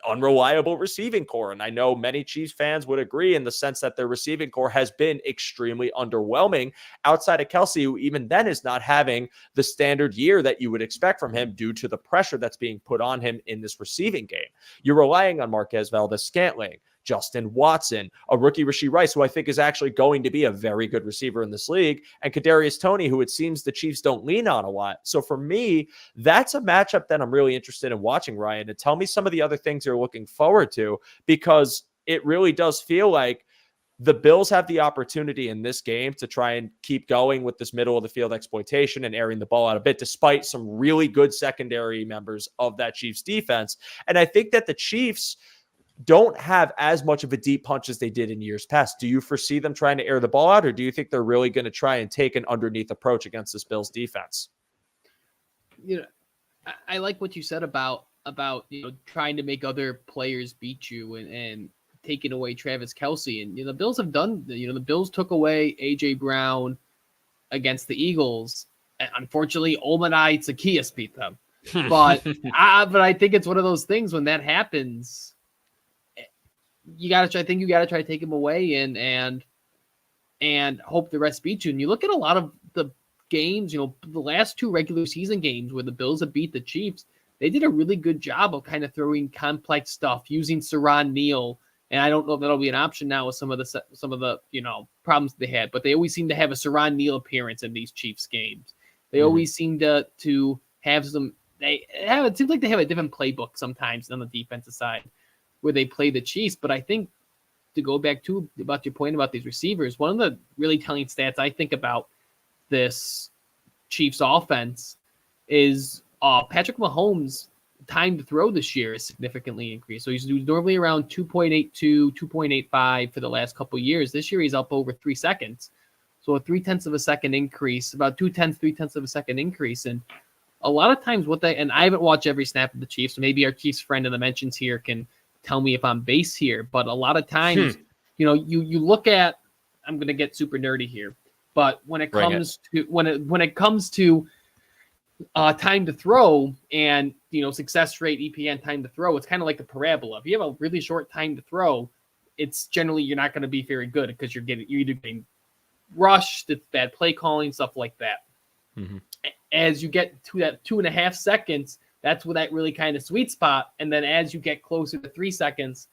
unreliable receiving core. And I know many Chiefs fans would agree in the sense that their receiving core has been extremely underwhelming outside of Kelce, who even then is not having the standard year that you would expect from him due to the pressure that's being put on him in this receiving game. You're relying on Marquez Valdez-Scantling, Justin Watson, a rookie Rashee Rice, who I think is actually going to be a very good receiver in this league, and Kadarius Toney, who it seems the Chiefs don't lean on a lot. So for me, that's a matchup that I'm really interested in watching, Ryan. And tell me some of the other things you're looking forward to, because it really does feel like the Bills have the opportunity in this game to try and keep going with this middle of the field exploitation and airing the ball out a bit, despite some really good secondary members of that Chiefs defense. And I think that the Chiefs don't have as much of a deep punch as they did in years past. Do you foresee them trying to air the ball out, or do you think they're really going to try and take an underneath approach against this Bills defense? I like what you said about trying to make other players beat you and taking away Travis Kelce. And the Bills have done. The Bills took away AJ Brown against the Eagles. And unfortunately, Olamide Zaccheaus beat them. But I think it's one of those things when that happens. You gotta try to take him away and hope the rest beat you. And you look at a lot of the games, the last 2 regular season games where the Bills have beat the Chiefs, they did a really good job of kind of throwing complex stuff, using Saran Neal. And I don't know if that'll be an option now with some of the problems they had, but they always seem to have a Saran Neal appearance in these Chiefs games. They always seem to have some. It seems like they have a different playbook sometimes on the defensive side where they play the Chiefs. But I think, to go back to about your point about these receivers, one of the really telling stats I think about this Chiefs offense is Patrick Mahomes' time to throw this year is significantly increased. So he's normally around 2.82, 2.85 for the last couple of years. This year he's up over 3 seconds. So a 0.3 of a second increase, about 0.3 of a second increase. And a lot of times and I haven't watched every snap of the Chiefs, so maybe our Chiefs friend in the mentions here can tell me if I'm base here, but a lot of times, you look at, I'm going to get super nerdy here, but when it comes to time to throw and, success rate, EPN time to throw, it's kind of like the parabola. If you have a really short time to throw, it's generally, you're not going to be very good because you're either getting rushed, it's bad play calling, stuff like that. Mm-hmm. As you get to that 2.5 seconds, that's where that really kind of sweet spot. And then as you get closer to 3 seconds,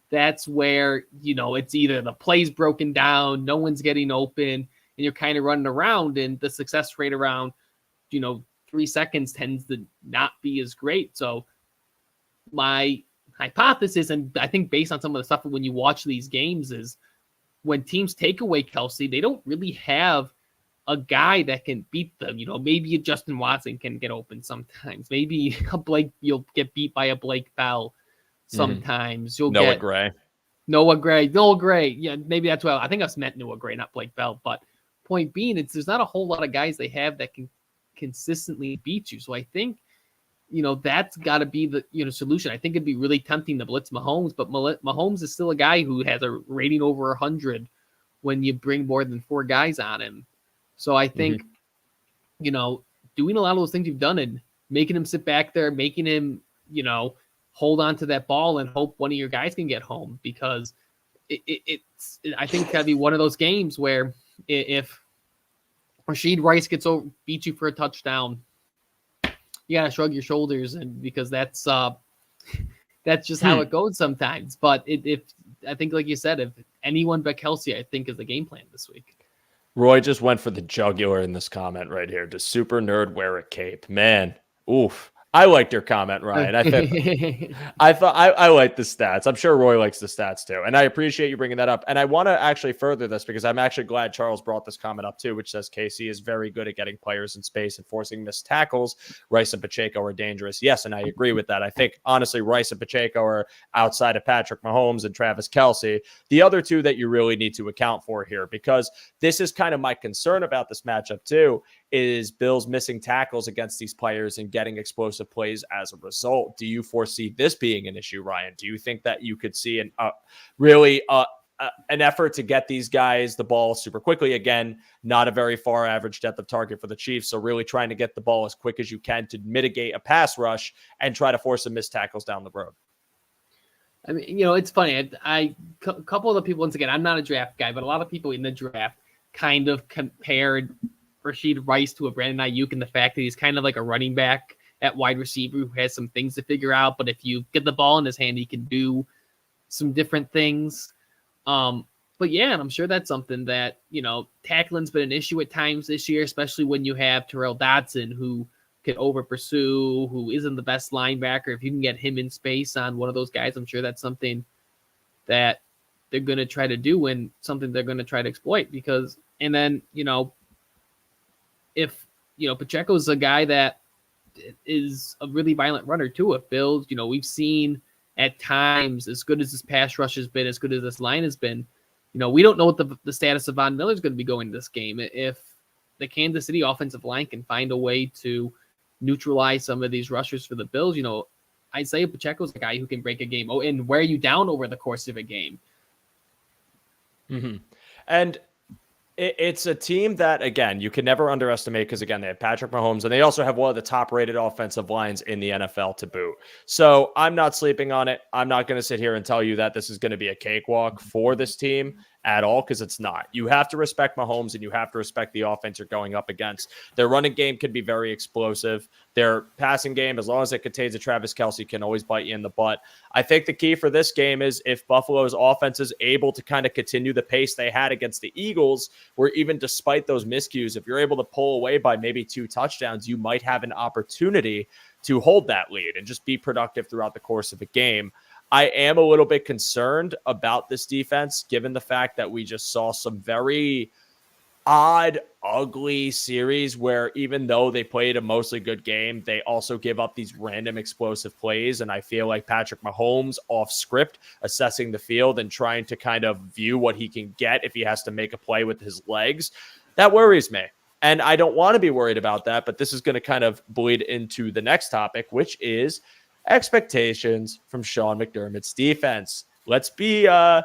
that's where, it's either the play's broken down, no one's getting open, and you're kind of running around, and the success rate around, 3 seconds tends to not be as great. So my hypothesis, and I think based on some of the stuff when you watch these games, is when teams take away Kelce, they don't really have a guy that can beat them. Maybe a Justin Watson can get open sometimes. Maybe you'll get beat by a Blake Bell sometimes. You'll Noah get Gray. Noah Gray. Yeah, maybe that's what I think I meant Noah Gray, not Blake Bell. But point being, there's not a whole lot of guys they have that can consistently beat you. So I think, that's got to be the solution. I think it'd be really tempting to blitz Mahomes, but Mahomes is still a guy who has a rating over 100 when you bring more than 4 guys on him. So I think, doing a lot of those things you've done and making him sit back there, making him, hold on to that ball and hope one of your guys can get home, because it's I think it's got to be one of those games where if Rashid Rice beats you for a touchdown, you got to shrug your shoulders, and because that's just how it goes sometimes. But if I think, like you said, if anyone but Kelce, I think, is the game plan this week. Roy just went for the jugular in this comment right here. Does Super Nerd wear a cape? Man, oof. I liked your comment, Ryan. I like the stats. I'm sure Roy likes the stats too. And I appreciate you bringing that up. And I want to actually further this, because I'm actually glad Charles brought this comment up too, which says KC is very good at getting players in space and forcing missed tackles. Rice and Pacheco are dangerous. Yes, and I agree with that. I think, honestly, Rice and Pacheco are, outside of Patrick Mahomes and Travis Kelce, the other two that you really need to account for here, because this is kind of my concern about this matchup too, is Bills missing tackles against these players and getting explosive plays as a result. Do you foresee this being an issue, Ryan? Do you think that you could see an effort to get these guys the ball super quickly? Again, not a very far average depth of target for the Chiefs, so really trying to get the ball as quick as you can to mitigate a pass rush and try to force some missed tackles down the road. I mean, it's funny. A couple of the people, once again, I'm not a draft guy, but a lot of people in the draft kind of compared Rashid Rice to a Brandon Ayuk, and the fact that he's kind of like a running back at wide receiver who has some things to figure out, but if you get the ball in his hand, he can do some different things. But yeah, and I'm sure that's something that, tackling's been an issue at times this year, especially when you have Terrell Dodson, who can over pursue, who isn't the best linebacker. If you can get him in space on one of those guys, I'm sure that's something that they're going to try to do and something they're going to try to exploit because, and then, if, Pacheco's a guy that is a really violent runner too. If Bills, we've seen at times, as good as this pass rush has been, as good as this line has been, we don't know what the status of Von Miller is going to be going to this game. If the Kansas City offensive line can find a way to neutralize some of these rushers for the Bills, Isaiah Pacheco's a guy who can break a game and wear you down over the course of a game. Mm-hmm. And it's a team that, again, you can never underestimate because, again, they have Patrick Mahomes and they also have one of the top-rated offensive lines in the NFL to boot. So I'm not sleeping on it. I'm not going to sit here and tell you that this is going to be a cakewalk for this team at all because it's not. You have to respect Mahomes and you have to respect the offense you're going up against. Their running game can be very explosive. Their passing game, as long as it contains a Travis Kelce, can always bite you in the butt. I think the key for this game is if Buffalo's offense is able to kind of continue the pace they had against the Eagles, where even despite those miscues, if you're able to pull away by maybe 2 touchdowns, you might have an opportunity to hold that lead and just be productive throughout the course of a game. I am a little bit concerned about this defense, given the fact that we just saw some very odd, ugly series where even though they played a mostly good game, they also give up these random explosive plays. And I feel like Patrick Mahomes off script, assessing the field and trying to kind of view what he can get if he has to make a play with his legs, that worries me. And I don't want to be worried about that, but this is going to kind of bleed into the next topic, which is expectations from Sean McDermott's defense. Let's be, I'm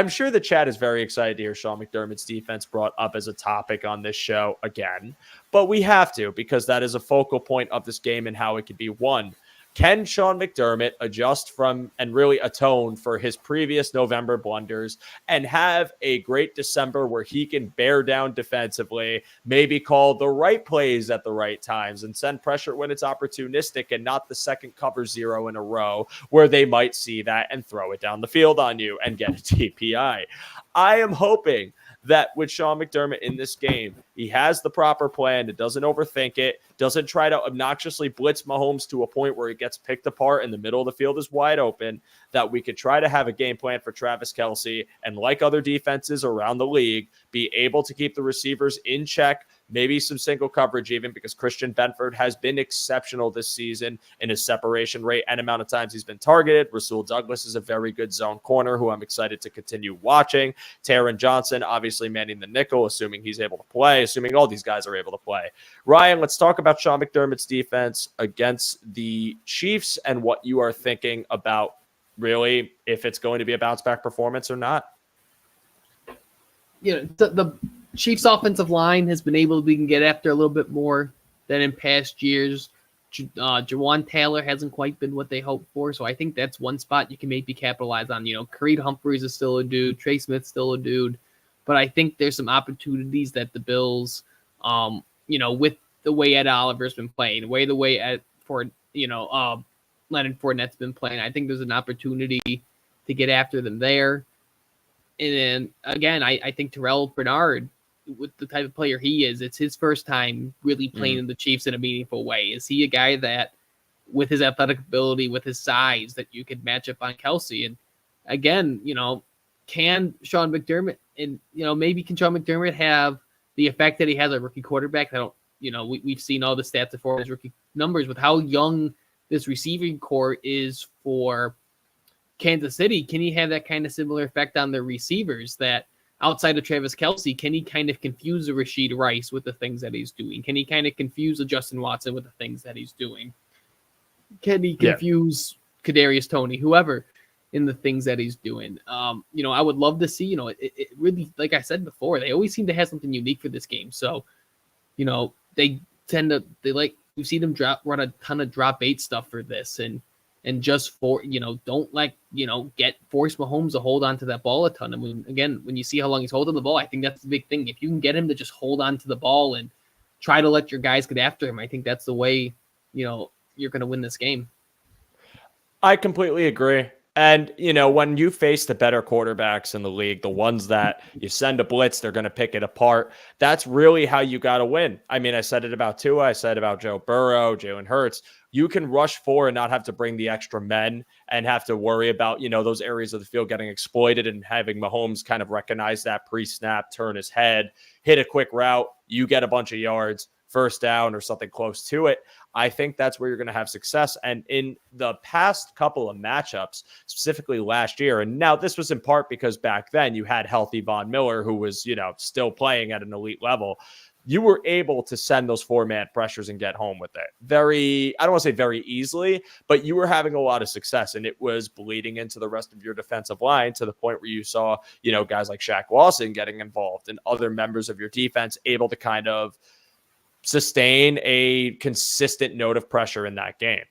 sure the chat is very excited to hear Sean McDermott's defense brought up as a topic on this show again, but we have to because that is a focal point of this game and how it could be won. Can Sean McDermott adjust from and really atone for his previous November blunders and have a great December where he can bear down defensively, maybe call the right plays at the right times and send pressure when it's opportunistic and not the second cover 0 in a row where they might see that and throw it down the field on you and get a TPI? I am hoping that with Sean McDermott in this game, he has the proper plan. It doesn't overthink it, doesn't try to obnoxiously blitz Mahomes to a point where he gets picked apart and the middle of the field is wide open, that we could try to have a game plan for Travis Kelce and, like other defenses around the league, be able to keep the receivers in check, maybe some single coverage even, because Christian Benford has been exceptional this season in his separation rate and amount of times he's been targeted. Rasul Douglas is a very good zone corner who I'm excited to continue watching. Taron Johnson, obviously manning the nickel, assuming he's able to play, assuming all these guys are able to play. Ryan, let's talk about Sean McDermott's defense against the Chiefs and what you are thinking about really if it's going to be a bounce back performance or not. The Chiefs offensive line has been able to get after a little bit more than in past years. Jawan Taylor hasn't quite been what they hoped for, so I think that's one spot you can maybe capitalize on. Kareem Humphreys is still a dude, Trey Smith's still a dude, but I think there's some opportunities that the Bills, with the way Ed Oliver's been playing, the way Leonard Fournette's been playing, I think there's an opportunity to get after them there. And then again, I think Terrell Bernard, with the type of player he is, it's his first time really playing in the Chiefs in a meaningful way. Is he a guy that, with his athletic ability, with his size, that you could match up on Kelce? And again, can Sean McDermott maybe can Sean McDermott have the effect that he has a rookie quarterback? We've seen all the stats before his rookie numbers with how young this receiving core is for Kansas City. Can he have that kind of similar effect on their receivers that outside of Travis Kelce, can he kind of confuse a Rashid Rice with the things that he's doing? Can he kind of confuse a Justin Watson with the things that he's doing? Can he confuse Kadarius Toney, whoever, in the things that he's doing? I would love to see, it really, like I said before, they always seem to have something unique for this game. So, they we've seen them run a ton of drop 8 stuff for this and just don't force Mahomes to hold on to that ball a ton. And when you see how long he's holding the ball, I think that's the big thing. If you can get him to just hold on to the ball and try to let your guys get after him, I think that's the way, you're going to win this game. I completely agree. And, when you face the better quarterbacks in the league, the ones that you send a blitz, they're going to pick it apart. That's really how you got to win. I mean, I said it about Tua. I said about Joe Burrow, Jalen Hurts. You can rush four and not have to bring the extra men and have to worry about, those areas of the field getting exploited and having Mahomes kind of recognize that pre-snap, turn his head, hit a quick route. You get a bunch of yards, first down or something close to it. I think that's where you're going to have success. And in the past couple of matchups, specifically last year, and now this was in part because back then you had healthy Von Miller, who was, still playing at an elite level. You were able to send those 4-man pressures and get home with it. I don't want to say very easily, but you were having a lot of success, and it was bleeding into the rest of your defensive line to the point where you saw, guys like Shaq Lawson getting involved and other members of your defense able to kind of sustain a consistent note of pressure in that game.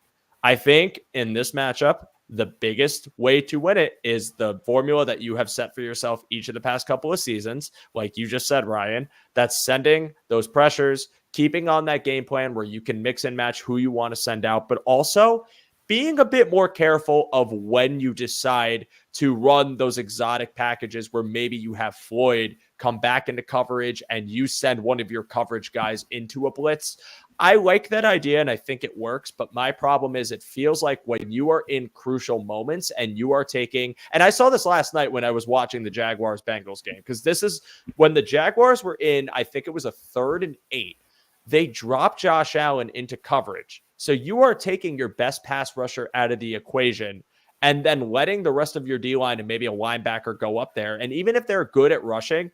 I think in this matchup, the biggest way to win it is the formula that you have set for yourself each of the past couple of seasons. Like you just said, Ryan, that's sending those pressures, keeping on that game plan where you can mix and match who you want to send out, but also being a bit more careful of when you decide to run those exotic packages where maybe you have Floyd come back into coverage and you send one of your coverage guys into a blitz. I like that idea and I think it works, but my problem is it feels like when you are in crucial moments and you are taking, and I saw this last night when I was watching the Jaguars-Bengals game, because this is when the Jaguars were in, I think it was a 3rd and 8. They dropped Josh Allen into coverage. So you are taking your best pass rusher out of the equation and then letting the rest of your D-line and maybe a linebacker go up there. And even if they're good at rushing,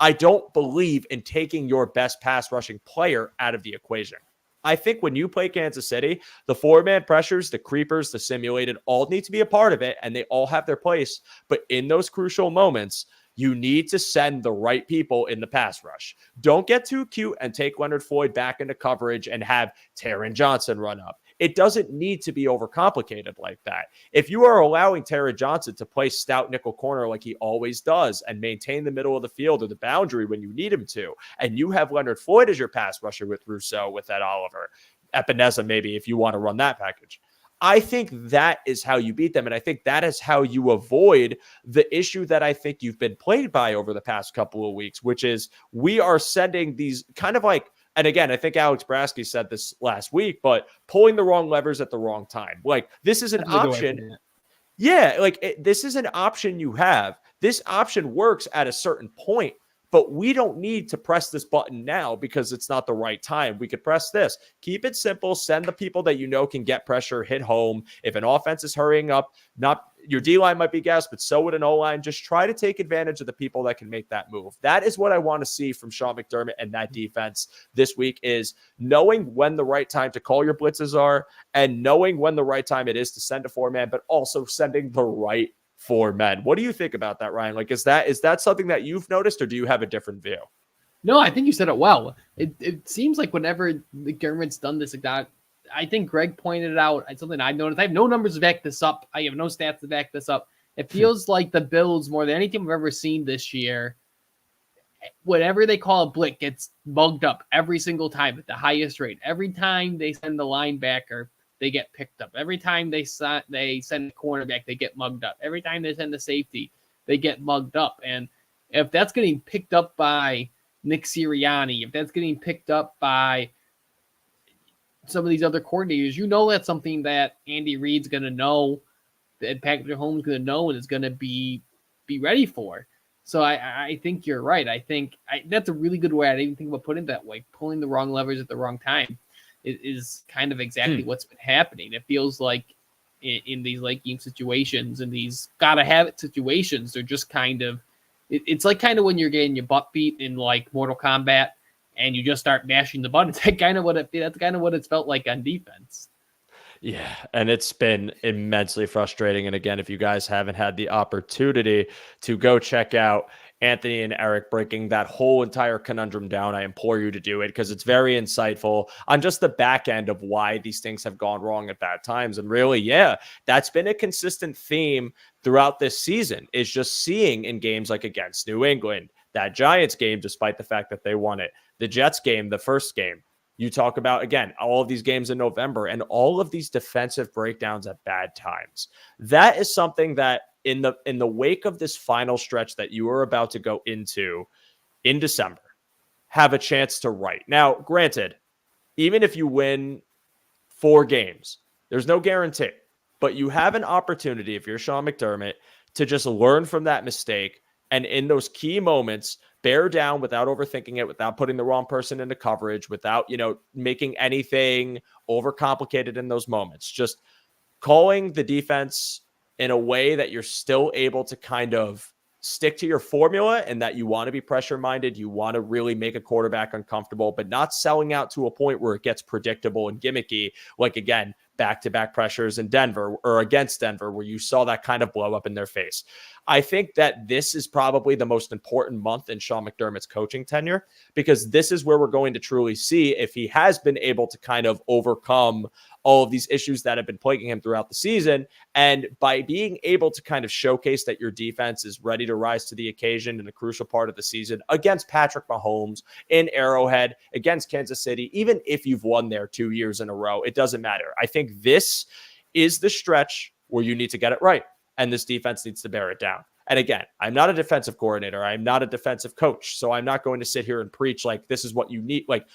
I don't believe in taking your best pass rushing player out of the equation. I think when you play Kansas City, the 4-man pressures, the creepers, the simulated all need to be a part of it, and they all have their place. But in those crucial moments, you need to send the right people in the pass rush. Don't get too cute and take Leonard Floyd back into coverage and have Taron Johnson run up. It doesn't need to be overcomplicated like that. If you are allowing Taron Johnson to play stout nickel corner like he always does and maintain the middle of the field or the boundary when you need him to, and you have Leonard Floyd as your pass rusher with Rousseau, with that Oliver, Epineza maybe if you want to run that package, I think that is how you beat them. And I think that is how you avoid the issue that I think you've been plagued by over the past couple of weeks, which is we are sending these kind of like, and again, I think Alex Brasky said this last week, but pulling the wrong levers at the wrong time. Like this is an option. Yeah, like this is an option you have. This option works at a certain point, but we don't need to press this button now because it's not the right time. We could press this. Keep it simple. Send the people that you know can get pressure, hit home. If an offense is hurrying up, not your D-line might be gassed, but so would an O-line. Just try to take advantage of the people that can make that move. That is what I want to see from Sean McDermott and that defense this week is knowing when the right time to call your blitzes are and knowing when the right time it is to send a 4-man, but also sending the right 4 men. What do you think about that, Ryan? Like, is that something that you've noticed, or do you have a different view? No, I think you said it well. It seems like whenever the government's done this, like that, I think Greg pointed it out. It's something I noticed. I have no numbers to back this up. I have no stats to back this up. It feels like the Bills, more than any team I've ever seen this year, whatever they call a blitz gets mugged up every single time at the highest rate. Every time they send the linebacker, they get picked up. Every time they send a cornerback, they get mugged up. Every time they send a safety, they get mugged up. And if that's getting picked up by Nick Sirianni, if that's getting picked up by some of these other coordinators, you know that's something that Andy Reid's going to know, that Patrick Mahomes is going to know and is going to be ready for. So I think you're right. I think that's a really good way. I didn't even think about putting it that way. Pulling the wrong levers at the wrong time is kind of exactly what's been happening. It feels like in these late game situations and these gotta have it situations, they're just kind of, it's like kind of when you're getting your butt beat in like Mortal Kombat and you just start mashing the buttons. That's kind of what it's felt like on defense. Yeah, and it's been immensely frustrating. And again, if you guys haven't had the opportunity to go check out Anthony and Eric breaking that whole entire conundrum down, I implore you to do it because it's very insightful on just the back end of why these things have gone wrong at bad times. And really, yeah, that's been a consistent theme throughout this season, is just seeing in games like against New England, that Giants game, despite the fact that they won it, the Jets game, the first game, You talk about, again, all of these games in November and all of these defensive breakdowns at bad times. That is something that in the wake of this final stretch that you are about to go into in December, have a chance to right. Now, granted, even if you win 4 games, there's no guarantee, but you have an opportunity, if you're Sean McDermott, to just learn from that mistake and in those key moments, bear down without overthinking it, without putting the wrong person into coverage, without, making anything overcomplicated in those moments. Just calling the defense in a way that you're still able to kind of stick to your formula and that you want to be pressure minded. You want to really make a quarterback uncomfortable, but not selling out to a point where it gets predictable and gimmicky. Like, again, back-to-back pressures in Denver or against Denver, where you saw that kind of blow up in their face. I think that this is probably the most important month in Sean McDermott's coaching tenure, because this is where we're going to truly see if he has been able to kind of overcome all of these issues that have been plaguing him throughout the season. And by being able to kind of showcase that your defense is ready to rise to the occasion in a crucial part of the season against Patrick Mahomes in Arrowhead, against Kansas City, even if you've won there 2 years in a row, it doesn't matter. I think this is the stretch where you need to get it right. And this defense needs to bear it down. And again, I'm not a defensive coordinator. I'm not a defensive coach. So I'm not going to sit here and preach like this is what you need. Like,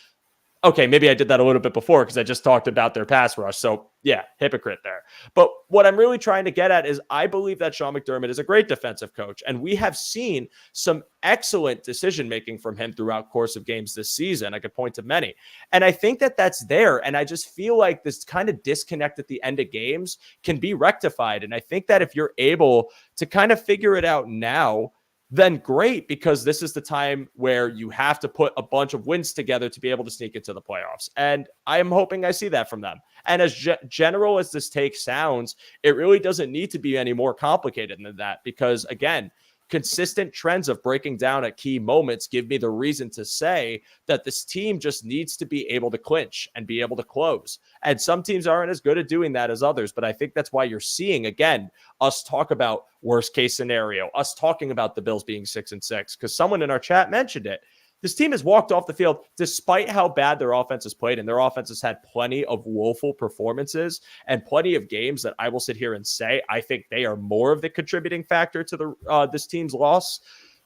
okay, maybe I did that a little bit before because I just talked about their pass rush. So yeah, hypocrite there. But what I'm really trying to get at is I believe that Sean McDermott is a great defensive coach. And we have seen some excellent decision-making from him throughout course of games this season. I could point to many. And I think that that's there. And I just feel like this kind of disconnect at the end of games can be rectified. And I think that if you're able to kind of figure it out now, then great, because this is the time where you have to put a bunch of wins together to be able to sneak into the playoffs. And I am hoping I see that from them. And as general as this take sounds, it really doesn't need to be any more complicated than that, because again, consistent trends of breaking down at key moments give me the reason to say that this team just needs to be able to clinch and be able to close. And some teams aren't as good at doing that as others, but I think that's why you're seeing, again, us talk about worst case scenario, us talking about the Bills being 6-6, because someone in our chat mentioned it. This team has walked off the field despite how bad their offense has played, and their offense has had plenty of woeful performances and plenty of games that I will sit here and say I think they are more of the contributing factor to this team's loss,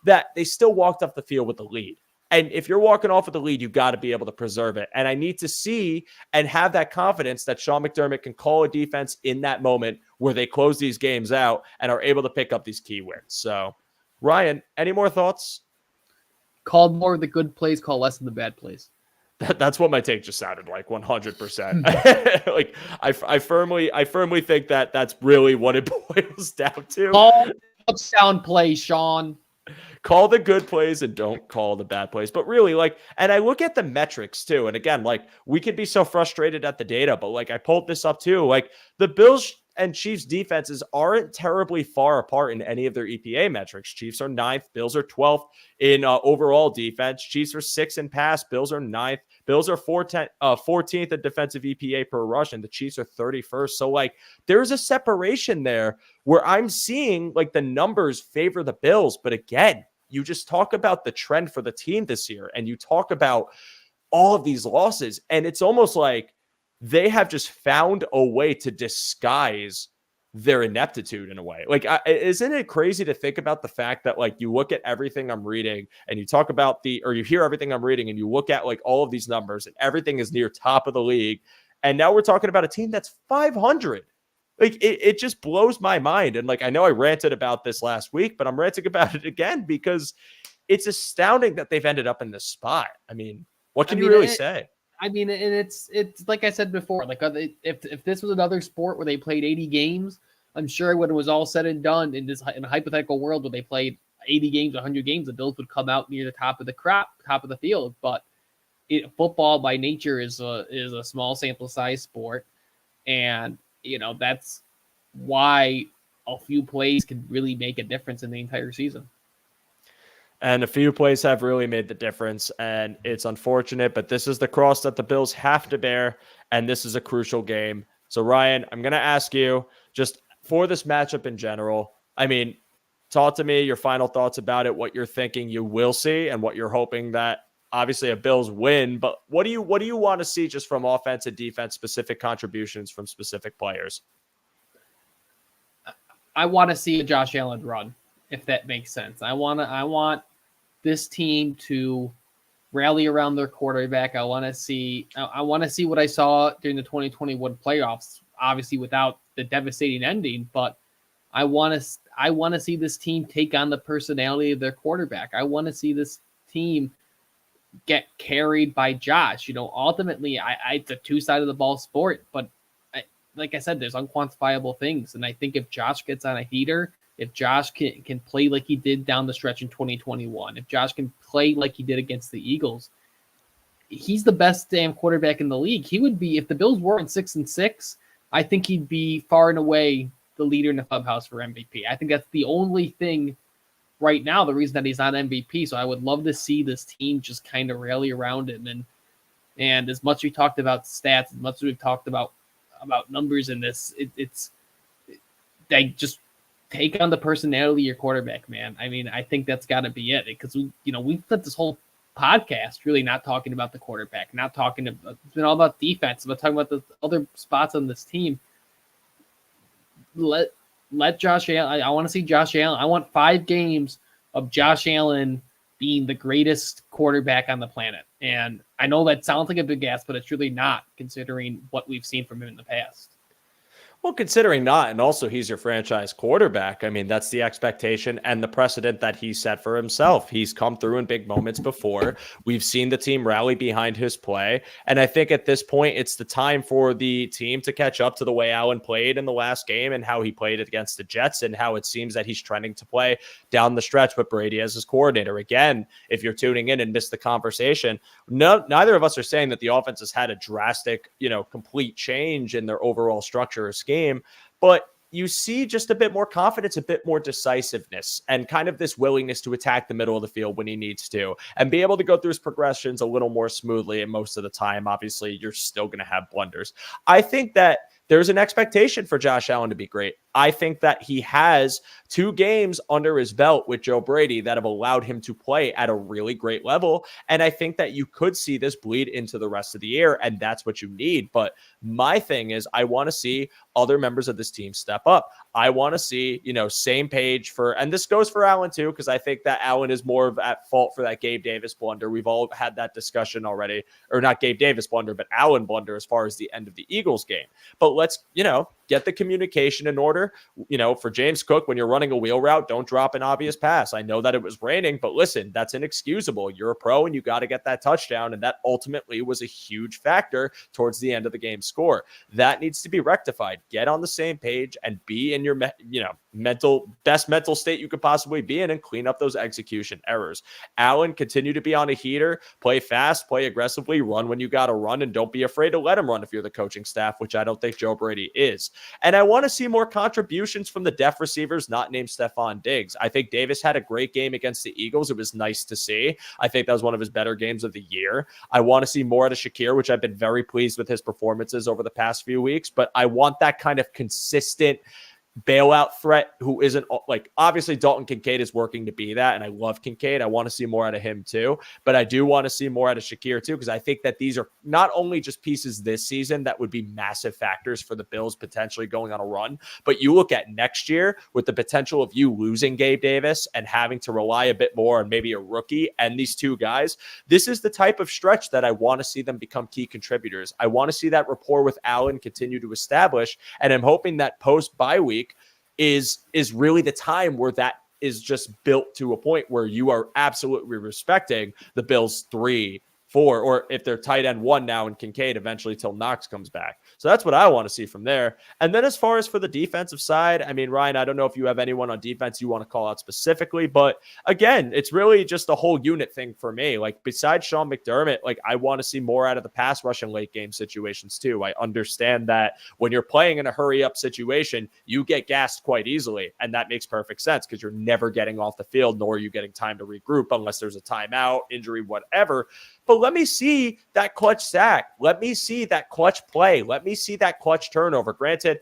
that they still walked off the field with the lead. And if you're walking off with the lead, you got to be able to preserve it. And I need to see and have that confidence that Sean McDermott can call a defense in that moment where they close these games out and are able to pick up these key wins. So, Ryan, any more thoughts? Call more of the good plays, call less of the bad plays. That's what my take just sounded like, 100%. Like I firmly think that that's really what it boils down to. Call touchdown play, Sean. Call the good plays and don't call the bad plays. But really, like, and I look at the metrics too. And again, like, we could be so frustrated at the data, but like I pulled this up too. Like, the Bills and Chiefs defenses aren't terribly far apart in any of their EPA metrics. Chiefs are 9th. Bills are 12th in overall defense. Chiefs are 6th in pass. Bills are 9th. Bills are 14th in defensive EPA per rush, and the Chiefs are 31st. So, like, there's a separation there where I'm seeing, like, the numbers favor the Bills. But again, you just talk about the trend for the team this year, and you talk about all of these losses, and it's almost like they have just found a way to disguise their ineptitude in a way. Like, isn't it crazy to think about the fact that, like, you look at everything I'm reading and you talk about or you hear everything I'm reading and you look at, like, all of these numbers and everything is near top of the league. And now we're talking about a team that's 500. Like, it just blows my mind. And like, I know I ranted about this last week, but I'm ranting about it again because it's astounding that they've ended up in this spot. I mean, what can you really say? I mean, and it's like I said before, like, if this was another sport where they played 80 games, I'm sure when it was all said and done in a hypothetical world where they played 80 games, 100 games, the Bills would come out near the top of the field. But football by nature is a small sample size sport, and that's why a few plays can really make a difference in the entire season. And a few plays have really made the difference, and it's unfortunate, but this is the cross that the Bills have to bear, and this is a crucial game. So, Ryan, I'm going to ask you, just for this matchup in general, I mean, talk to me your final thoughts about it, what you're thinking you will see, and what you're hoping that obviously a Bills win, but what do you want to see just from offense and defense, specific contributions from specific players? I want to see a Josh Allen run, if that makes sense. I want this team to rally around their quarterback. I want to see what I saw during the 2021 playoffs, obviously without the devastating ending, but I want to see this team take on the personality of their quarterback. I want to see this team get carried by Josh. Ultimately, it's a two-sided of the ball sport, but like I said, there's unquantifiable things. And I think if Josh gets on a heater, if Josh can play like he did down the stretch in 2021, if Josh can play like he did against the Eagles, he's the best damn quarterback in the league. He would be, if the Bills weren't 6-6, I think he'd be far and away the leader in the clubhouse for MVP. I think that's the only thing right now, the reason that he's not MVP. So I would love to see this team just kind of rally around him. And as much as we talked about stats, as much as we've talked about numbers in this, it's they just take on the personality of your quarterback, man. I mean, I think that's got to be it, because we've spent this whole podcast really not talking about the quarterback, it's been all about defense, but talking about the other spots on this team. Let Josh Allen. I want to see Josh Allen. I want 5 games of Josh Allen being the greatest quarterback on the planet. And I know that sounds like a big ask, but it's really not, considering what we've seen from him in the past. Well, considering not, and also he's your franchise quarterback. I mean, that's the expectation and the precedent that he set for himself. He's come through in big moments before. We've seen the team rally behind his play. And I think at this point, it's the time for the team to catch up to the way Allen played in the last game and how he played against the Jets, and how it seems that he's trending to play down the stretch with Brady as his coordinator. Again, if you're tuning in and missed the conversation, neither of us are saying that the offense has had a drastic, complete change in their overall structure or scheme. But you see just a bit more confidence, a bit more decisiveness, and kind of this willingness to attack the middle of the field when he needs to, and be able to go through his progressions a little more smoothly. And most of the time, obviously, you're still going to have blunders. I think that there's an expectation for Josh Allen to be great. I think that he has 2 games under his belt with Joe Brady that have allowed him to play at a really great level. And I think that you could see this bleed into the rest of the year, and that's what you need. But my thing is, I want to see other members of this team step up. I want to see, same page and this goes for Allen too, because I think that Allen is more of at fault for that Gabe Davis blunder. We've all had that discussion already, or not Gabe Davis blunder, but Allen blunder as far as the end of the Eagles game. But let's, get the communication in order. For James Cook, when you're running a wheel route, don't drop an obvious pass. I know that it was raining, but listen, that's inexcusable. You're a pro and you got to get that touchdown. And that ultimately was a huge factor towards the end of the game score. That needs to be rectified. Get on the same page and be in your, best mental state you could possibly be in, and clean up those execution errors. Allen, continue to be on a heater, play fast, play aggressively, run when you got to run, and don't be afraid to let him run if you're the coaching staff, which I don't think Joe Brady is. And I want to see more contributions from the deaf receivers not named Stephon Diggs. I think Davis had a great game against the Eagles. It was nice to see. I think that was one of his better games of the year. I want to see more out of Shakir, which I've been very pleased with his performances over the past few weeks, but I want that kind of consistent bailout threat who isn't obviously Dalton Kincaid is working to be that. And I love Kincaid. I want to see more out of him too, but I do want to see more out of Shakir too, because I think that these are not only just pieces this season that would be massive factors for the Bills potentially going on a run, but you look at next year with the potential of you losing Gabe Davis and having to rely a bit more on maybe a rookie and these 2 guys. This is the type of stretch that I want to see them become key contributors. I want to see that rapport with Allen continue to establish. And I'm hoping that post bye week is really the time where that is just built to a point where you are absolutely respecting the Bills 3, 4, or if they're tight end 1 now and Kincaid eventually till Knox comes back. So that's what I want to see from there. And then as far as for the defensive side, I mean, Ryan, I don't know if you have anyone on defense you want to call out specifically, but again, it's really just a whole unit thing for me. Besides Sean McDermott, I want to see more out of the pass rush and late game situations too. I understand that when you're playing in a hurry up situation, you get gassed quite easily. And that makes perfect sense because you're never getting off the field, nor are you getting time to regroup unless there's a timeout, injury, whatever. But let me see that clutch sack. Let me see that clutch play. Let me see that clutch turnover. Granted,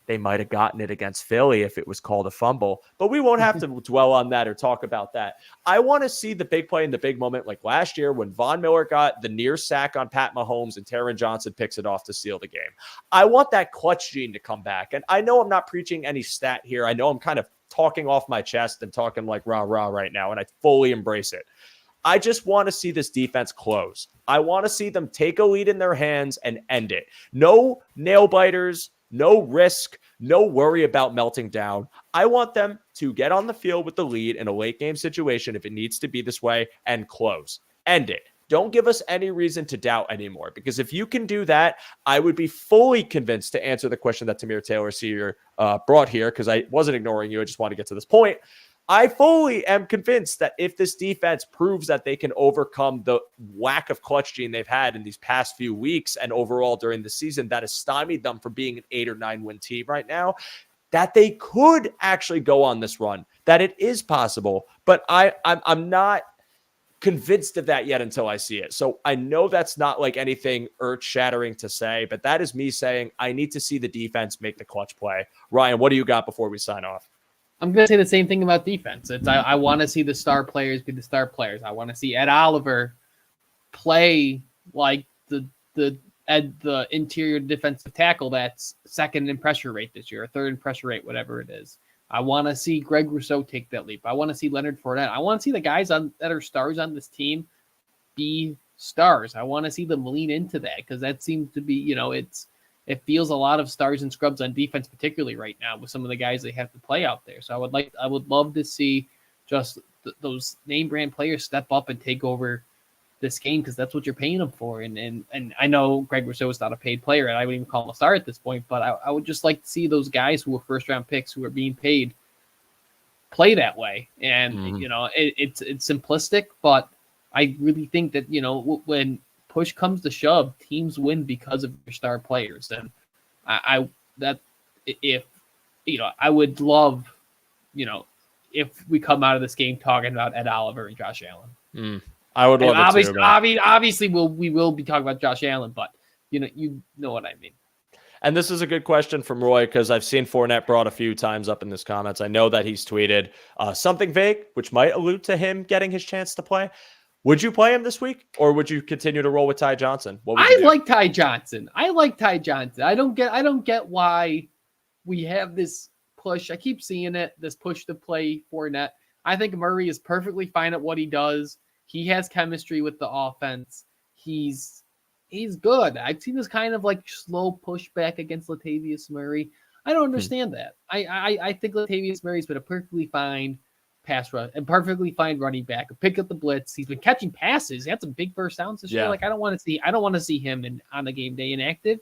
they might have gotten it against Philly if it was called a fumble, but we won't have to dwell on that or talk about that. I want to see the big play in the big moment, like last year when Von Miller got the near sack on Pat Mahomes and Taron Johnson picks it off to seal the game. I want that clutch gene to come back. And I know I'm not preaching any stat here. I know I'm kind of talking off my chest and talking like rah rah right now, and I fully embrace it. I just want to see this defense close. I want to see them take a lead in their hands and end it. No nail biters, no risk, no worry about melting down. I want them to get on the field with the lead in a late game situation if it needs to be this way and close. End it. Don't give us any reason to doubt anymore, because if you can do that, I would be fully convinced to answer the question that Tamir Taylor Sr. Brought here, because I wasn't ignoring you. I just want to get to this point. I fully am convinced that if this defense proves that they can overcome the lack of clutch gene they've had in these past few weeks and overall during the season that has stymied them from being an 8 or 9 win team right now, that they could actually go on this run, that it is possible. But I'm not convinced of that yet until I see it. So I know that's not like anything earth-shattering to say, but that is me saying I need to see the defense make the clutch play. Ryan, what do you got before we sign off? I'm going to say the same thing about defense. I want to see the star players be the star players. I want to see Ed Oliver play like the interior defensive tackle that's second in pressure rate this year, or third in pressure rate, whatever it is. I want to see Greg Rousseau take that leap. I want to see Leonard Fournette. I want to see the guys that are stars on this team be stars. I want to see them lean into that, because that seems to be, it feels a lot of stars and scrubs on defense, particularly right now with some of the guys they have to play out there. So I would love to see just those name brand players step up and take over this game, because that's what you're paying them for. And I know Greg Rousseau is not a paid player, and I wouldn't even call him a star at this point, but I would just like to see those guys who were first round picks who are being paid play that way. And, it's simplistic, but I really think that, when push comes to shove, teams win because of their star players. And I would love, if we come out of this game talking about Ed Oliver and Josh Allen. I would love it too. Obviously, we will be talking about Josh Allen, but you know what I mean. And this is a good question from Roy, because I've seen Fournette brought a few times up in his comments. I know that he's tweeted something vague, which might allude to him getting his chance to play. Would you play him this week, or would you continue to roll with Ty Johnson? I like Ty Johnson. I don't get why we have this push. I keep seeing it, this push to play Fournette. I think Murray is perfectly fine at what he does. He has chemistry with the offense. He's good. I've seen this kind of like slow pushback against Latavius Murray. I don't understand that. I think Latavius Murray's been a perfectly fine pass rush and perfectly fine running back. Pick up the blitz. He's been catching passes. He had some big first downs this year. Like I don't want to see him on the game day inactive.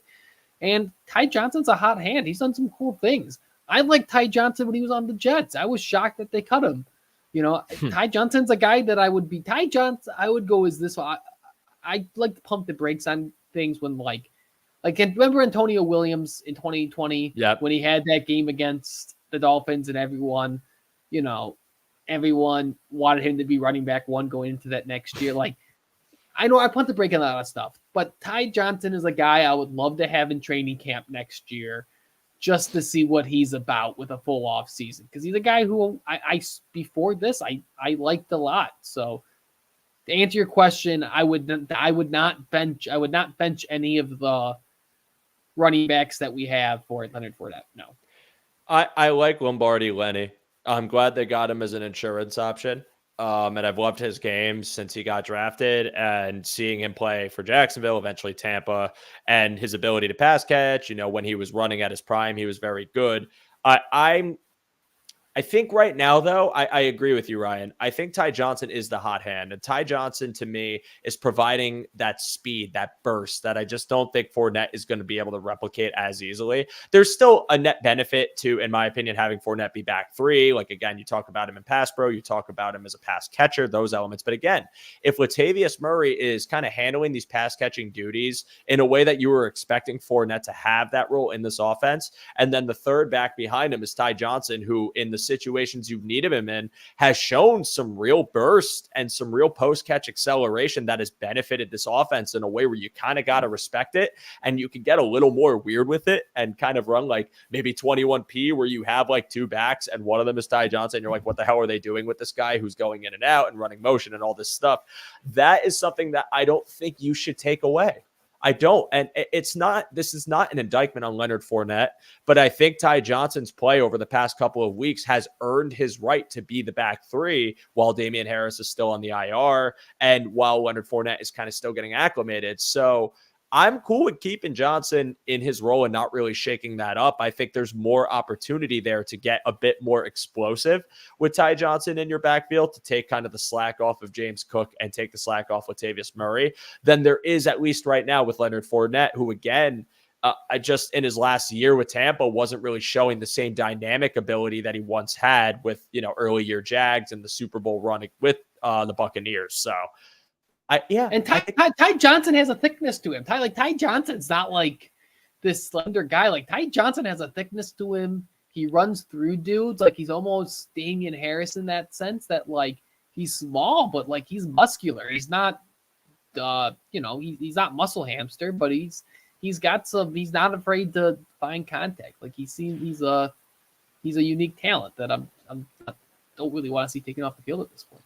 And Ty Johnson's a hot hand. He's done some cool things. I liked Ty Johnson when he was on the Jets. I was shocked that they cut him. Ty Johnson's a guy that I would be. Ty Johnson, I would go as this. I like to pump the brakes on things when like remember Antonio Williams in 2020 when he had that game against the Dolphins, and everyone wanted him to be running back one going into that next year. Like, I know I pump the brake on a lot of stuff, but Ty Johnson is a guy I would love to have in training camp next year, just to see what he's about with a full off season. Because he's a guy who I before this I liked a lot. So to answer your question, I would not bench any of the running backs that we have for Leonard Fournette. No. I like Lombardi Lenny. I'm glad they got him as an insurance option. And I've loved his games since he got drafted, and seeing him play for Jacksonville, eventually Tampa, and his ability to pass catch. When he was running at his prime, he was very good. I think right now, though, I agree with you, Ryan. I think Ty Johnson is the hot hand. And Ty Johnson, to me, is providing that speed, that burst that I just don't think Fournette is going to be able to replicate as easily. There's still a net benefit to, in my opinion, having Fournette be back 3. Like, again, you talk about him in pass pro, you talk about him as a pass catcher, those elements. But again, if Latavius Murray is kind of handling these pass catching duties in a way that you were expecting Fournette to have that role in this offense, and then the third back behind him is Ty Johnson, who in the situations you've needed him in, has shown some real burst and some real post-catch acceleration that has benefited this offense in a way where you kind of got to respect it, and you can get a little more weird with it and kind of run like maybe 21P where you have like two backs and one of them is Ty Johnson. You're like, what the hell are they doing with this guy who's going in and out and running motion and all this stuff? That is something that I don't think you should take away. I don't. And this is not an indictment on Leonard Fournette, but I think Ty Johnson's play over the past couple of weeks has earned his right to be the back three while Damian Harris is still on the IR and while Leonard Fournette is kind of still getting acclimated. So I'm cool with keeping Johnson in his role and not really shaking that up. I think there's more opportunity there to get a bit more explosive with Ty Johnson in your backfield to take kind of the slack off of James Cook and take the slack off Latavius Murray than there is at least right now with Leonard Fournette, who again, I just in his last year with Tampa wasn't really showing the same dynamic ability that he once had with, early year Jags and the Super Bowl running with the Buccaneers. So Ty Johnson has a thickness to him. Ty Johnson's not like this slender guy. Like Ty Johnson has a thickness to him. He runs through dudes. Like he's almost Damian Harris in that sense that like he's small, but like he's muscular. He's not, he's not muscle hamster, but he's not afraid to find contact. Like he's a unique talent that I don't really want to see taken off the field at this point.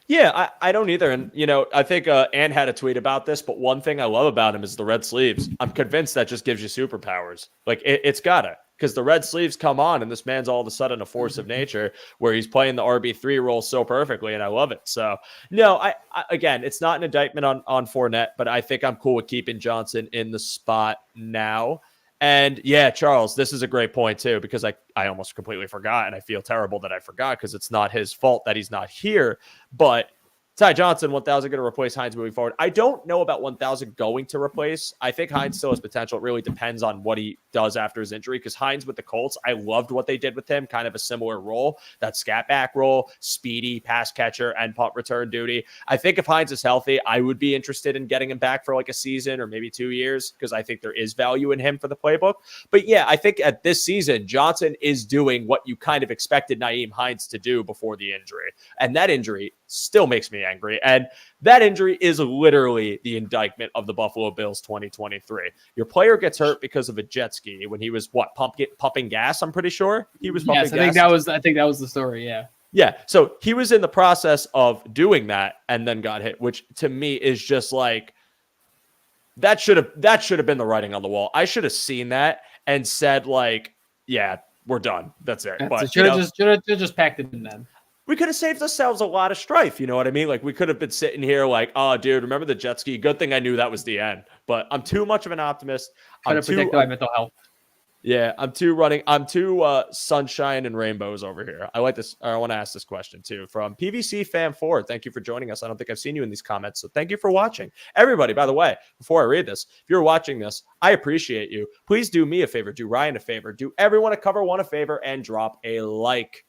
Yeah, I don't either. And, I think Ann had a tweet about this, but one thing I love about him is the red sleeves. I'm convinced that just gives you superpowers. Like, it's got to, because the red sleeves come on, and this man's all of a sudden a force of nature where he's playing the RB3 role so perfectly, and I love it. So, no, I again, it's not an indictment on Fournette, but I think I'm cool with keeping Johnson in the spot now. And yeah, Charles, this is a great point too, because I almost completely forgot, and I feel terrible that I forgot because it's not his fault that he's not here. But Ty Johnson, 1,000 going to replace Hines moving forward. I don't know about 1,000 going to replace. I think Hines still has potential. It really depends on what he does after his injury, because Hines with the Colts, I loved what they did with him, kind of a similar role, that scat back role, speedy pass catcher and punt return duty. I think if Hines is healthy, I would be interested in getting him back for like a season or maybe 2 years, because I think there is value in him for the playbook. But yeah, I think at this season, Johnson is doing what you kind of expected Nyheim Hines to do before the injury. And that injury still makes me angry. And that injury is literally the indictment of the Buffalo Bills 2023. Your player gets hurt because of a jet ski when he was pumping gas. I'm pretty sure he was pumping gas. I think that was the story. Yeah. Yeah. So he was in the process of doing that and then got hit, which to me is just like, that should have been the writing on the wall. I should have seen that and said like, yeah, we're done. That's it. Yeah, but should have just packed it in then. We could have saved ourselves a lot of strife. You know what I mean? Like, we could have been sitting here like, oh, dude, remember the jet ski? Good thing I knew that was the end. But I'm too much of an optimist. Trying to protect my mental health. Yeah, I'm too sunshine and rainbows over here. I like this. I want to ask this question too from PVC Fan 4. Thank you for joining us. I don't think I've seen you in these comments, so thank you for watching. Everybody, by the way, before I read this, if you're watching this, I appreciate you. Please do me a favor, do Ryan a favor, do everyone at Cover One a favor, and drop a like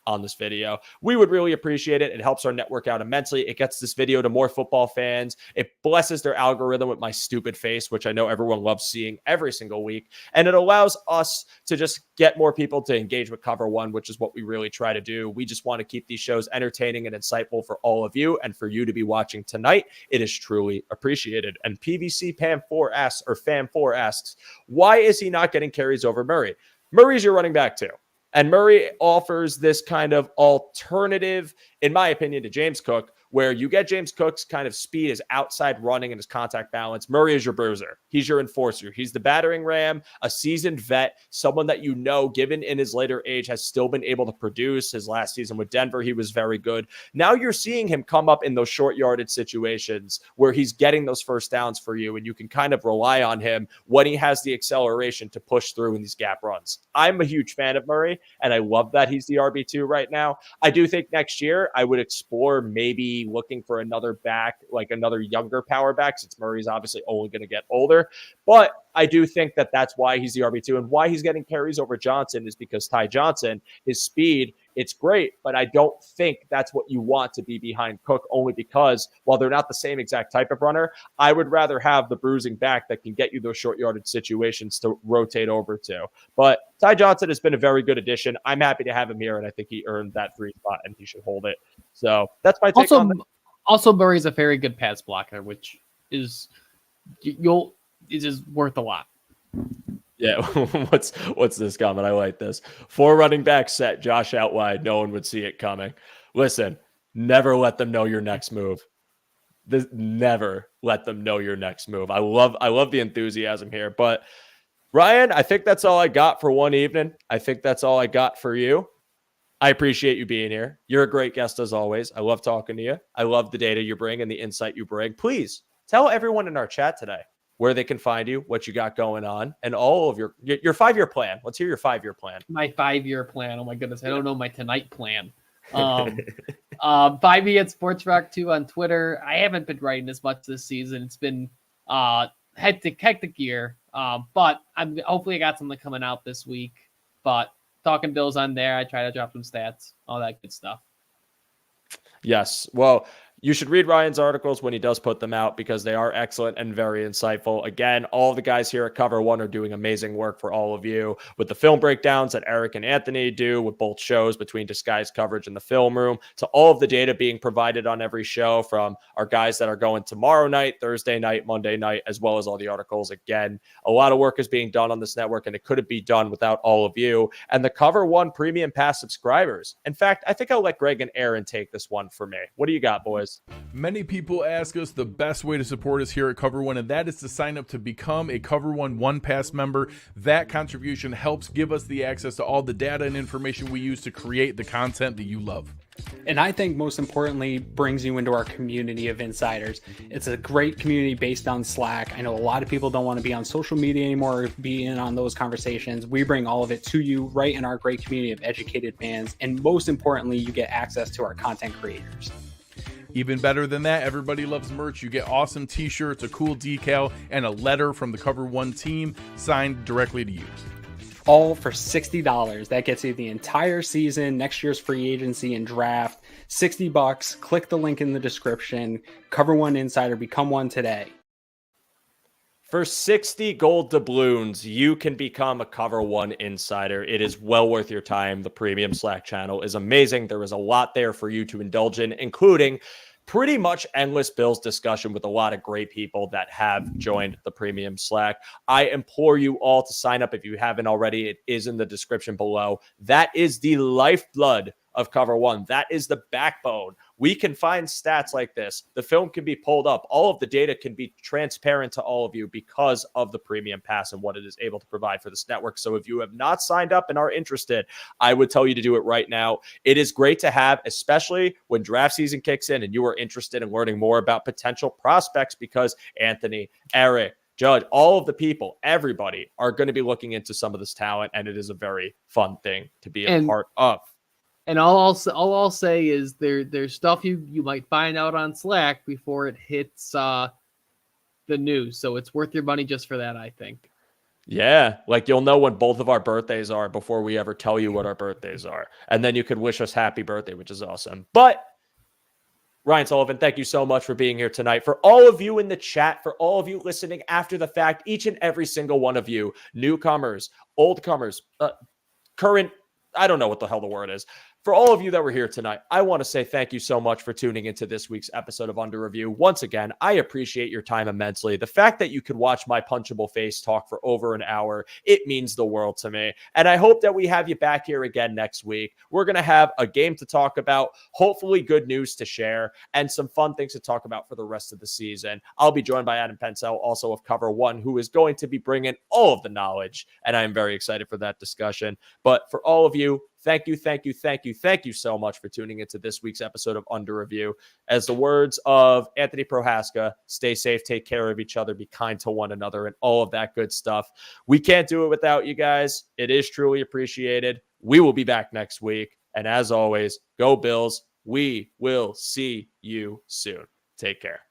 on this video. We would really appreciate it. It helps our network out immensely. It gets this video to more football fans. It blesses their algorithm with my stupid face, which I know everyone loves seeing every single week. And it allows us to just get more people to engage with Cover One, which is what we really try to do. We just want to keep these shows entertaining and insightful for all of you, and for you to be watching tonight. It is truly appreciated. And PVC Fan 4 asks, why is he not getting carries over Murray? Murray's your running back too. And Murray offers this kind of alternative, in my opinion, to James Cook, where you get James Cook's kind of speed, his outside running, and his contact balance. Murray is your bruiser. He's your enforcer. He's the battering ram, a seasoned vet, someone that given in his later age, has still been able to produce. His last season with Denver, he was very good. Now you're seeing him come up in those short yardage situations where he's getting those first downs for you, and you can kind of rely on him when he has the acceleration to push through in these gap runs. I'm a huge fan of Murray, and I love that he's the RB2 right now. I do think next year I would explore maybe looking for another back, like another younger power back, since Murray's obviously only going to get older. But I do think that that's why he's the RB2, and why he's getting carries over Johnson is because Ty Johnson, his speed it's great, but I don't think that's what you want to be behind Cook, only because while they're not the same exact type of runner, I would rather have the bruising back that can get you those short yardage situations to rotate over to. But Ty Johnson has been a very good addition. I'm happy to have him here, and I think he earned that 3 spot, and he should hold it. So that's my take on that. Also, Murray's a very good pass blocker, which is worth a lot. Yeah, what's this comment? I like this. 4 running back set, Josh out wide. No one would see it coming. Listen, never let them know your next move. Never let them know your next move. I love the enthusiasm here. But Ryan, I think that's all I got for one evening. I think that's all I got for you. I appreciate you being here. You're a great guest as always. I love talking to you. I love the data you bring and the insight you bring. Please tell everyone in our chat today where they can find you, what you got going on, and all of your 5-year plan. Let's hear your 5-year plan. My 5-year plan. Oh my goodness, I don't know my tonight plan. Find me at SportsRock2 on Twitter. I haven't been writing as much this season. It's been hectic year. But hopefully I got something coming out this week. But Talking Bills on there. I try to drop some stats, all that good stuff. Yes. Well, you should read Ryan's articles when he does put them out because they are excellent and very insightful. Again, all the guys here at Cover One are doing amazing work for all of you with the film breakdowns that Eric and Anthony do with both shows between Disguised Coverage and the Film Room, to all of the data being provided on every show from our guys that are going tomorrow night, Thursday night, Monday night, as well as all the articles. Again, a lot of work is being done on this network, and it couldn't be done without all of you and the Cover One Premium Pass subscribers. In fact, I think I'll let Greg and Aaron take this one for me. What do you got, boys? Many people ask us the best way to support us here at Cover One, and that is to sign up to become a Cover One Pass member. That contribution helps give us the access to all the data and information we use to create the content that you love. And I think most importantly, brings you into our community of insiders. It's a great community based on Slack. I know a lot of people don't want to be on social media anymore or be in on those conversations. We bring all of it to you right in our great community of educated fans. And most importantly, you get access to our content creators. Even better than that, everybody loves merch. You get awesome t-shirts, a cool decal, and a letter from the Cover One team signed directly to you. All for $60. That gets you the entire season, next year's free agency and draft. $60. Click the link in the description. Cover One Insider. Become one today. For 60 gold doubloons, you can become a Cover One Insider. It is well worth your time. The premium Slack channel is amazing. There is a lot there for you to indulge in, including pretty much endless Bills discussion with a lot of great people that have joined the premium Slack. I implore you all to sign up if you haven't already. It is in the description below. That is the lifeblood of Cover One. That is the backbone. We can find stats like this. The film can be pulled up. All of the data can be transparent to all of you because of the premium pass and what it is able to provide for this network. So if you have not signed up and are interested, I would tell you to do it right now. It is great to have, especially when draft season kicks in and you are interested in learning more about potential prospects, because Anthony, Eric, Judge, all of the people, everybody are going to be looking into some of this talent, and it is a very fun thing to be a part of. And all I'll say is there's stuff you might find out on Slack before it hits the news. So it's worth your money just for that, I think. Yeah, like you'll know when both of our birthdays are before we ever tell you what our birthdays are. And then you could wish us happy birthday, which is awesome. But Ryan Sullivan, thank you so much for being here tonight. For all of you in the chat, for all of you listening after the fact, each and every single one of you, newcomers, oldcomers, current, I don't know what the hell the word is. For all of you that were here tonight, I want to say thank you so much for tuning into this week's episode of Under Review. Once again, I appreciate your time immensely. The fact that you could watch my punchable face talk for over an hour, it means the world to me. And I hope that we have you back here again next week. We're going to have a game to talk about, hopefully good news to share, and some fun things to talk about for the rest of the season. I'll be joined by Adam Pensel, also of Cover One, who is going to be bringing all of the knowledge, and I am very excited for that discussion. But for all of you, thank you so much for tuning into this week's episode of Under Review. As the words of Anthony Prohaska, stay safe, take care of each other, be kind to one another, and all of that good stuff. We can't do it without you guys. It is truly appreciated. We will be back next week. And as always, go Bills. We will see you soon. Take care.